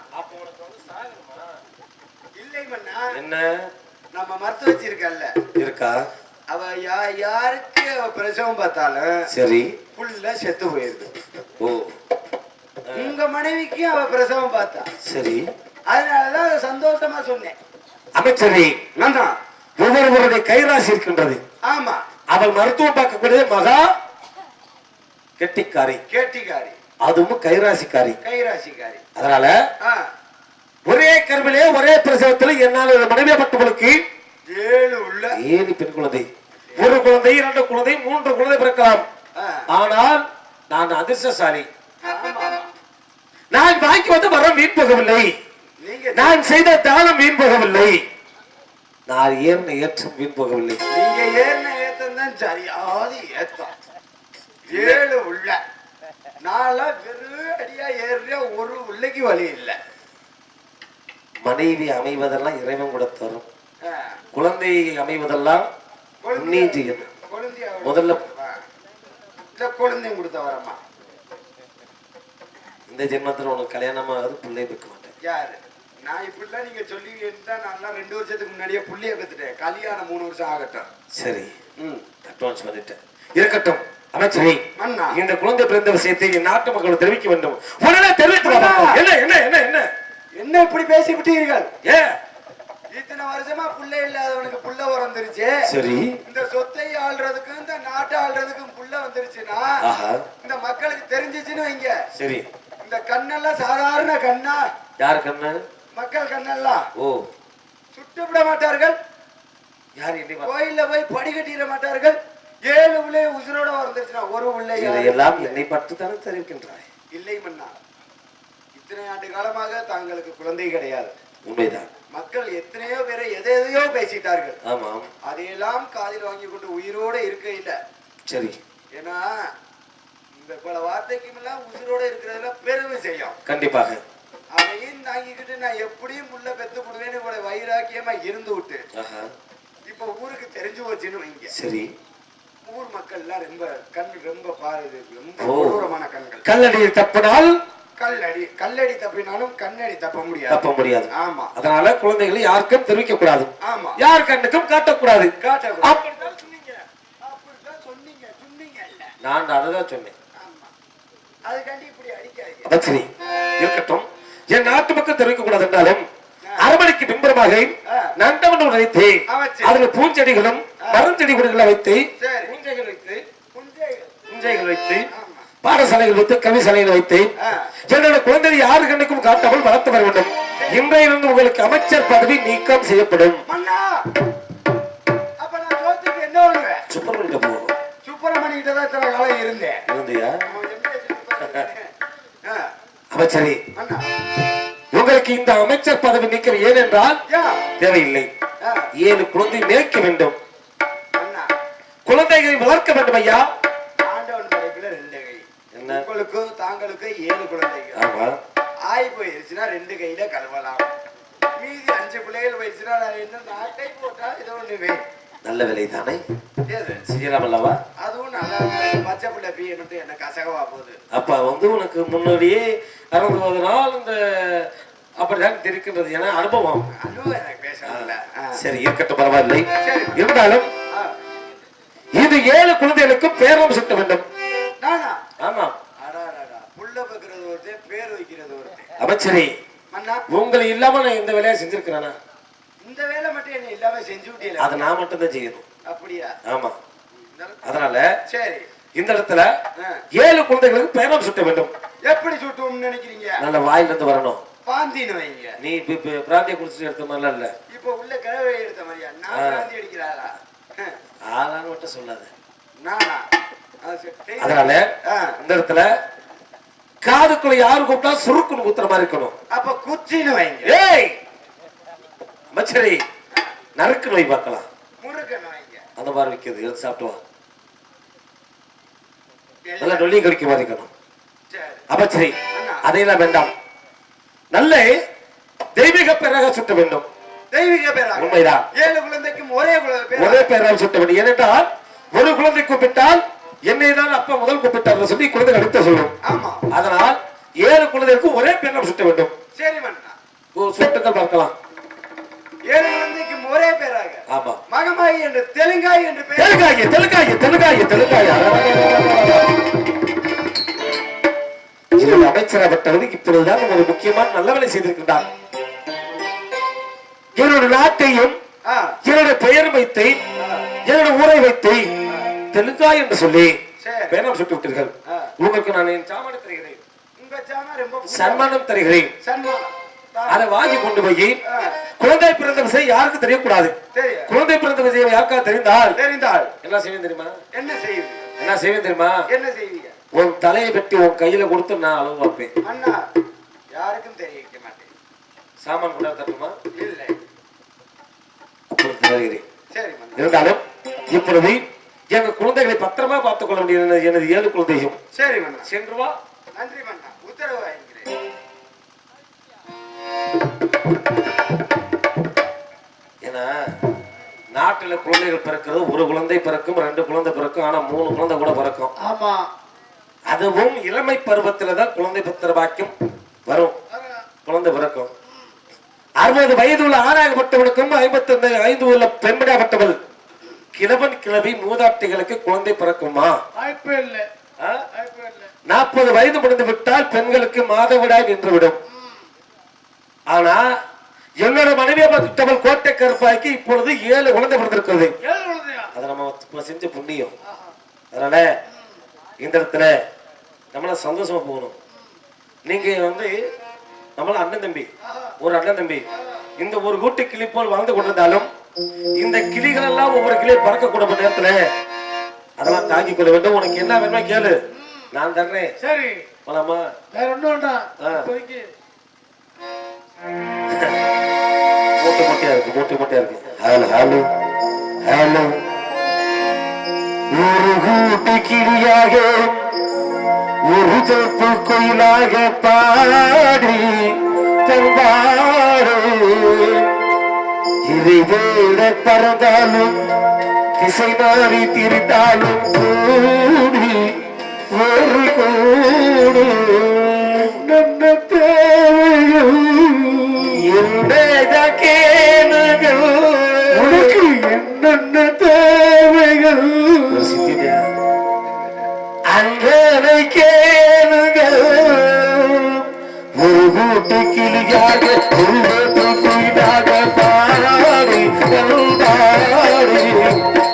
Speaker 3: இல்லை மன்னா.
Speaker 1: என்ன
Speaker 3: நம்ம மருத்துவச்சி இருக்கல்ல
Speaker 1: இருக்கா?
Speaker 3: அவ யாருக்கு அவ பிரசவம் பார்த்தாலும்
Speaker 1: சரி
Speaker 3: புள்ள செத்து போயிருது.
Speaker 1: ஓ,
Speaker 3: உங்க மனைவிக்கு அவ பிரசவம் பார்த்தா.
Speaker 1: சரி.
Speaker 3: அதனாலதான் சந்தோஷமா சொன்னேன்.
Speaker 1: அமைச்சரே, ஒவ்வொருவருடைய கைராசி இருக்கின்றது.
Speaker 3: ஆமா,
Speaker 1: அவள் மருத்துவம் பார்க்கக்கூடிய மகா கெட்டிக்காரி.
Speaker 3: கேட்டிக்காரி,
Speaker 1: அதுவும் கைராசிக்காரி.
Speaker 3: கைராசிக்காரி.
Speaker 1: அதனால ஒரே கருவிலே ஒரே பிரசவத்தில் என்னால் மனைவியப்பட்டவளுக்கு
Speaker 3: 7 உள்ள
Speaker 1: 7 பெண் குழந்தை, 1 குழந்தை, 2 குழந்தை, 3 குழந்தை பிறக்கலாம். ஆனால் நான் அதிர்ஷ்டசாலி. நான் வாங்கி வந்து வரம் வீண் போகவில்லை. நான் செய்த தானம் வீண் போகவில்லை. நான் ஏறின ஏற்றம் வீண் போகவில்லை.
Speaker 3: நீங்க ஏறின ஏற்றம் தான் சரியாவது ஏற்றம். 7 உள்ள நாளா வெறும் அடியா ஏறிய ஒரு உள்ளைக்கு வழி இல்லை.
Speaker 1: மனைவி அமைவதெல்லாம் இறைவன் கூட தரும். குழந்தை அமைவதெல்லாம் முதல்ல
Speaker 3: குழந்தை கொடுத்த வரமா.
Speaker 1: இந்த ஜென்மத்துல உனக்கு கல்யாணம் ஆகாது, பிள்ளை பெக்க மாட்டேன்.
Speaker 3: யாரு? நான் இப்படிலாம் நீங்க சொல்லி நான் 2 வருஷத்துக்கு முன்னாடியே புள்ளிய பெத்துட்டேன். கல்யாணம் 3 வருஷம் ஆகட்டும்.
Speaker 1: சரி, அட்வான்ஸ் பண்ணிட்டேன். இருக்கட்டும் அமைச்சரே, இந்த குழந்தை பிறந்த விஷயத்தை நாட்டு மக்கள் தெரிவிக்க வேண்டும். உடனே தெரிவித்து என்ன என்ன என்ன என்ன
Speaker 3: என்ன இப்படி பேசி விட்டீர்கள்?
Speaker 1: ஏன்
Speaker 3: இத்தனை வருஷமா புள்ள இல்லாதவனுக்கு புள்ள வந்துருச்சு.
Speaker 1: சரி,
Speaker 3: இந்த சொத்தை ஆள்றதுக்கும் இந்த நாட்டை ஆள்றதுக்கும் புள்ள வந்துருச்சுன்னா இந்த மக்களுக்கு தெரிஞ்சிச்சுன்னு வைங்க.
Speaker 1: சரி,
Speaker 3: இந்த கண்ணெல்லாம் சாதாரண கண்ணா?
Speaker 1: யாரு கண்ணு?
Speaker 3: மக்கள் கண்ணெல்லாம்.
Speaker 1: ஓ,
Speaker 3: சுட்டு விட மாட்டார்கள்.
Speaker 1: யார்
Speaker 3: கோயில்ல போய் படி கட்டிட மாட்டார்கள். 7 உள்ளே உசுரோட வந்துருச்சுன்னா ஒரு உள்ளே
Speaker 1: எல்லாம் என்னை பற்றி தானே தெரிவிக்கின்றாய்.
Speaker 3: இல்லை மன்னா, இத்தனை ஆண்டு காலமாக தாங்களுக்கு குழந்தை கிடையாது.
Speaker 1: உண்மைதான்.
Speaker 3: மக்கள் எத்தனையோ பேரை எதையோ பேசிட்டார்கள்.
Speaker 1: ஆமாம்,
Speaker 3: அதையெல்லாம் காதில் வாங்கி கொண்டு உயிரோட இருக்க இல்ல.
Speaker 1: சரி,
Speaker 3: ஏன்னா இந்த பல வார்த்தைக்கும் எல்லாம் உயிரோட இருக்கிறதுல பெருமை செய்யும்.
Speaker 1: கண்டிப்பாக.
Speaker 3: அதையும் தாங்கிக்கிட்டு நான் எப்படியும் புள்ள பெத்து போடுவேன்னு கூட வைராக்கியமா இருந்து விட்டு இப்ப ஊருக்கு தெரிஞ்சு போச்சுன்னு வைங்க.
Speaker 1: சரி,
Speaker 3: ஊர் மக்கள் எல்லாம் ரொம்ப பாரு, ரொம்ப கொடூரமான கண்கள்.
Speaker 1: கல்லடி தப்பினால்
Speaker 3: கல்லடி தப்பினாலும் கண்ணடி தப்ப முடியாது. ஆமா,
Speaker 1: அதனால குழந்தைகளை யாருக்கும் தெரிவிக்க கூடாது.
Speaker 3: ஆமா,
Speaker 1: யார் கண்ணுக்கும் காட்டக்கூடாது.
Speaker 3: அப்படித்தான்
Speaker 1: நான் அததான் சொன்னேன்.
Speaker 3: ஆமா, அதுக்காண்டி இப்படி அடிக்காதீங்க.
Speaker 1: அதான் சரி இருக்கட்டும். என் நாட்டு மக்கள் தெரிவிக்க கூடாது என்றாலும் அரமணிக்கு பின்புறமாக நந்தவனம் வைத்து அதுல பூஞ்செடிகளும் மரஞ்செடி கொடிகளை வைத்து பூஞ்சைகள் வைத்து புஞ்சைகள் வைத்து பாடசாலைகள் வைத்து கவிசாலைகள் வைத்து என்னோட குழந்தை யாரு கண்ணுக்கும் காட்டாமல் வளர்த்து வர வேண்டும். இன்றையிலிருந்து உங்களுக்கு அமைச்சர் பதவி நீக்கம் செய்யப்படும். சுப்பிரமணிய போகும்.
Speaker 3: சுப்பிரமணியிட்ட தான் இத்தனை காலம் இருந்தேன்.
Speaker 1: இருந்தியா? அமைச்சரே, உங்களுக்கு இந்த அமைச்சர் பதவி நீக்கம் ஏனென்றால் தேவையில்லை. 7 குழந்தை மேய்க்க வேண்டும், குழந்தைகளை வளர்க்க வேண்டும். ஐயா,
Speaker 3: ஆண்டவன் படைப்புல 2 கை. உங்களுக்கு தாங்களுக்கு 7 குழந்தைகள்.
Speaker 1: ஆமா,
Speaker 3: ஆய் போயிருச்சுன்னா 2 கையில கழுவலாம். மீதி 5 பிள்ளைகள் போயிருச்சுன்னா என்ன 4 கை போட்டா ஏதோ ஒண்ணு வேணும்.
Speaker 1: நல்ல விலை தானே செய்யலாம் அல்லவா?
Speaker 3: அதுவும் நல்லா பச்சை பிள்ளை பீ மட்டும் என்ன கசகவா போகுது.
Speaker 1: அப்ப உனக்கு முன்னாடியே 60 நாள் இந்த அப்படிதான் இருக்கின்றது என அனுபவம்.
Speaker 3: எனக்கு பேசல.
Speaker 1: சரி, இருக்கட்டும், பரவாயில்லை. இருந்தாலும் இது 7 குழந்தைகளுக்கும் பேரம் சுட்ட வேண்டும். ஆமா,
Speaker 3: புள்ள வைக்கிறது ஒருத்தர், பேர் வைக்கிறது ஒருத்தர்.
Speaker 1: அமைச்சரே, உங்களை இல்லாம நான் இந்த வேலையை செஞ்சிருக்கிறேனா?
Speaker 3: இந்த வேலை மட்டும் என்ன இல்லாம செஞ்சு விட்டீங்க.
Speaker 1: அதை நான் மட்டும் தான் செய்யணும்.
Speaker 3: அப்படியா?
Speaker 1: ஆமா. அதனால
Speaker 3: சரி,
Speaker 1: இந்த இடத்துல 7 குழந்தைகளுக்கு பேரம் சுட்ட வேண்டும்.
Speaker 3: எப்படி சுட்டுவோம்னு நினைக்கிறீங்க?
Speaker 1: நல்ல வாயில இருந்து வரணும்.
Speaker 3: பாந்தின்னு வைங்க.
Speaker 1: நீ பிராந்திய குடிச்சு எடுத்த மாதிரி இல்ல,
Speaker 3: இப்ப உள்ள கிழவை எடுத்த மாதிரியா? நான் பிராந்தி அடிக்கிறாளா?
Speaker 1: ஆளான்னு மட்டும் சொல்லாத.
Speaker 3: நானா?
Speaker 1: அதனால இந்த இடத்துல காதுக்குள்ள யாரு கூப்பிட்டா சுருக்குன்னு குத்துற மாதிரி இருக்கணும்.
Speaker 3: அப்ப குச்சின்னு வைங்க.
Speaker 1: ஏய் அமைச்சரே, நறுக்கு நோய் பார்க்கலாம்.
Speaker 3: முருகன் வைங்க.
Speaker 1: அந்த மாதிரி வைக்கிறது எடுத்து சாப்பிட்டு வா. நல்லா நொல்லி கடிக்க மாதிரி இருக்கணும். அமைச்சரே, அதையெல்லாம் வேண்டாம். நல்ல தெய்வீக பேராக சுட்ட வேண்டும்.
Speaker 3: தெய்வீக பேராக?
Speaker 1: உண்மைதான்.
Speaker 3: 7 குழந்தைக்கும் ஒரே
Speaker 1: பேராக சுட்ட வேண்டும். ஏனென்றால் ஒரு குழந்தை கூப்பிட்டால் என்னை தான் அப்பா முதல் கூப்பிட்டார் சொல்லி குழந்தை அடுத்த சொல்லும். அதனால் 7 குழந்தைக்கும் ஒரே பேராக சுட்ட வேண்டும்.
Speaker 3: சரி மன்னா,
Speaker 1: சுட்டுக்கள் பார்க்கலாம்.
Speaker 3: 7 குழந்தைக்கும் ஒரே பேராக?
Speaker 1: ஆமா.
Speaker 3: மகமாயி என்று தெலுங்காய் என்று பேர்.
Speaker 1: தெலுங்காய் அமைச்சராகப்பட்டவர் இப்பொழுதுதான் ஒரு முக்கியமான நல்ல வேலை செய்திருக்கின்றார். என்னோட நாட்டையும் என்னுடைய பெயர் வைத்து என்னோட ஊரை வைத்து தெலுங்காய் என்று சொல்லி பேரம் சுட்டு விட்டீர்கள். உங்களுக்கு நான் என் சாமான் தருகிறேன்.
Speaker 3: உங்க சாமான் ரொம்ப
Speaker 1: சன்மானம் தருகிறேன்.
Speaker 3: சன்மானம்
Speaker 1: அதை வாங்கி கொண்டு போய் குழந்தை பிறந்த விஷயம் யாருக்கும் தெரியக்கூடாது. குழந்தை பிறந்த விஷயம் யாருக்கா தெரிந்தால் என்ன செய்வேன் தெரியுமா? என்ன செய்வேன் தெரியுமா?
Speaker 3: என்ன செய்வீங்க?
Speaker 1: உன் தலையை வெட்டி உன் கையில கொடுத்து நான் அளவு வைப்பேன்.
Speaker 3: அண்ணா, யாருக்கும் தெரிவிக்க மாட்டேன்.
Speaker 1: சாமான் கூட தட்டுமா?
Speaker 3: இல்லை.
Speaker 1: அப்பொழுது தருகிறேன். இருந்தாலும் இப்பொழுது எங்க குழந்தைகளை பத்திரமா பார்த்துக் கொள்ள முடியாது. எனது 7 குழந்தையும்.
Speaker 3: சரி மன்னா,
Speaker 1: சென்று வா.
Speaker 3: நன்றி மன்னா, உத்தரவு வாங்கிக்கிறேன்.
Speaker 1: ஏன்னா நாட்டுல குழந்தைகள் பிறக்கிறது, ஒரு குழந்தை பிறக்கும், 2 குழந்தை பிறக்கும், ஆனா 3 குழந்தை கூட பிறக்கும்.
Speaker 3: ஆமா.
Speaker 1: அதுவும் இளமை பருவத்துலதான் குழந்தை பத்திர பாக்கியம் வரும், குழந்தை பிறக்கும். 60 வயது உள்ள ஆணாகப்பட்டவனுக்கும் 55 உள்ள பெண்மணியாகப்பட்டவள் கிழவன் கிழவி மூதாட்டிகளுக்கு குழந்தை பிறக்குமா?
Speaker 3: வாய்ப்பு இல்லை.
Speaker 1: 40 வயது முடிந்து விட்டால் பெண்களுக்கு மாதவிடாய் நின்றுவிடும். ஆனா என்னோட மனைவியாகப்பட்டவள் கோட்டை கருப்பாய்க்கு இப்பொழுது 7 குழந்தை பிறந்திருக்கிறது. அதை நம்ம செஞ்ச புண்ணியம். அதனால இந்த இடத்துல நம்மள சந்தோஷமா போகணும். நீங்க நம்மள அண்ணன் தம்பி, ஒரு அண்ணன் தம்பி இந்த ஒரு கூட்டு கிளி போல் வாழ்ந்து கொண்டிருந்தாலும் இந்த கிளிகள் எல்லாம் ஒவ்வொரு கிளியை பறக்கக்கூடிய நேரத்துல அதெல்லாம் தாங்கிக் கொள்ள வேண்டும். உனக்கு என்ன வேணுமா கேளு, நான் தர்றேன்.
Speaker 3: சரி
Speaker 1: போலாமா?
Speaker 3: வேற ஒண்ணும் வேண்டாம்.
Speaker 1: மூட்டை மூட்டையா இருக்கு. Hello hello hello. ஒரு கூட்டு கிளியாக ஒரு தப்பு கோயிலாக பாடி தந்தாரு. இதை வேட பறந்தாலும் திசை மாறி திரிந்தாலும் கூடி ஒரு கூடு நன்ன தேவையும் என்னதான் கேளுங்கள். உனக்கு என்னென்ன தேவைகள்
Speaker 2: கூட்டு கிளியாக குயிலாக பாடி பாடி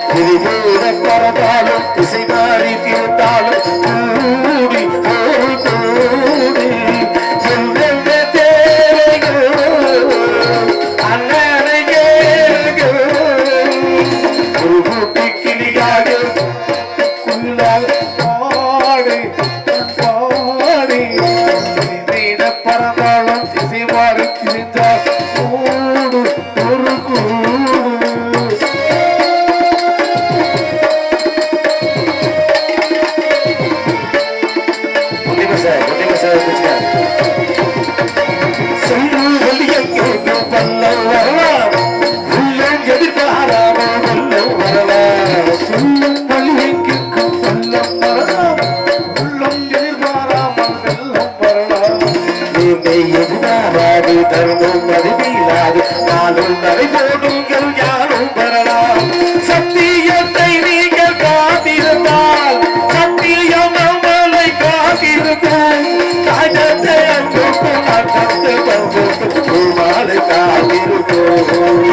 Speaker 2: திருமூட பரதாலும் திசை மாறி திருந்தாலும் கூடி கூடி எந்தெந்த தேவைகள் அண்ணனையே ஒரு கூட்டு கிளியாக குயிலாக பாடி பாடி திருமீட பரதாலும் திசை மாறி திருந்தால் கூடு ஒரு கூடு தர்மம் அறிவில்லாது நாளும் நடைபோடுங்கள் யாரும் பெறலாம் சத்தியத்தை நீங்கள் காத்திருந்தால் சத்தியம் நம்மளை காத்திருக்கும் காஜத்தை அன்புக்கும் அக்கத்தை பங்குக்கும் மாலை காத்திருக்கும்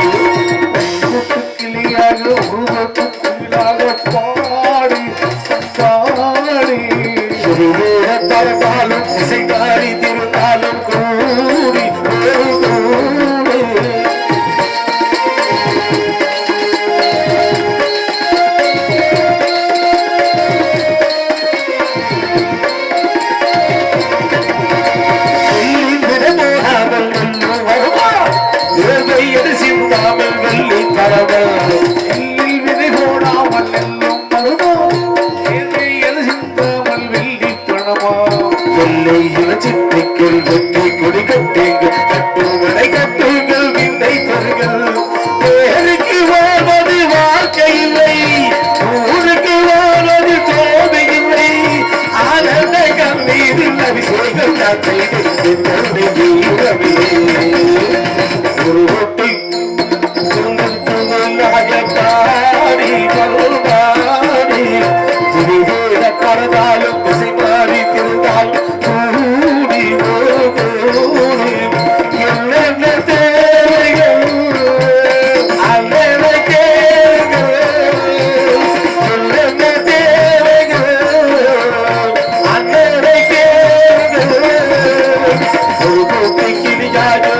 Speaker 2: கிளியாக உருவத்து கிளியாக பாடி பாடி தரப்பாலும் இசைகாரி திருத்தாலும் கூடி சிந்தாமல் வெள்ளி தரவல் விதை போடாமல் எல்லும் பருவம் சிந்தாமல் வெள்ளி பணமா வெள்ளை சித்திகள் வெற்றி கொடி கட்டுங்கள் கட்டுங்களை கட்டுங்கள் விந்தை தருங்கள் பேருக்கு வாழ்வது வாழ்க்கை இல்லை ஊருக்கு வாழ்வது தோது இல்லை ஆனந்த கண்ணீரில் அபிஷேகம் ஒரு ஒட்டி பரதாலும் திசை மாறி திருந்தால் கூடி என்னென்ன தேவைகள் அண்ணனை கேள்கள் என்னென்ன தேவைகள் அண்ணனை கேள்கள் ஒரு கூட்டி கிளியாக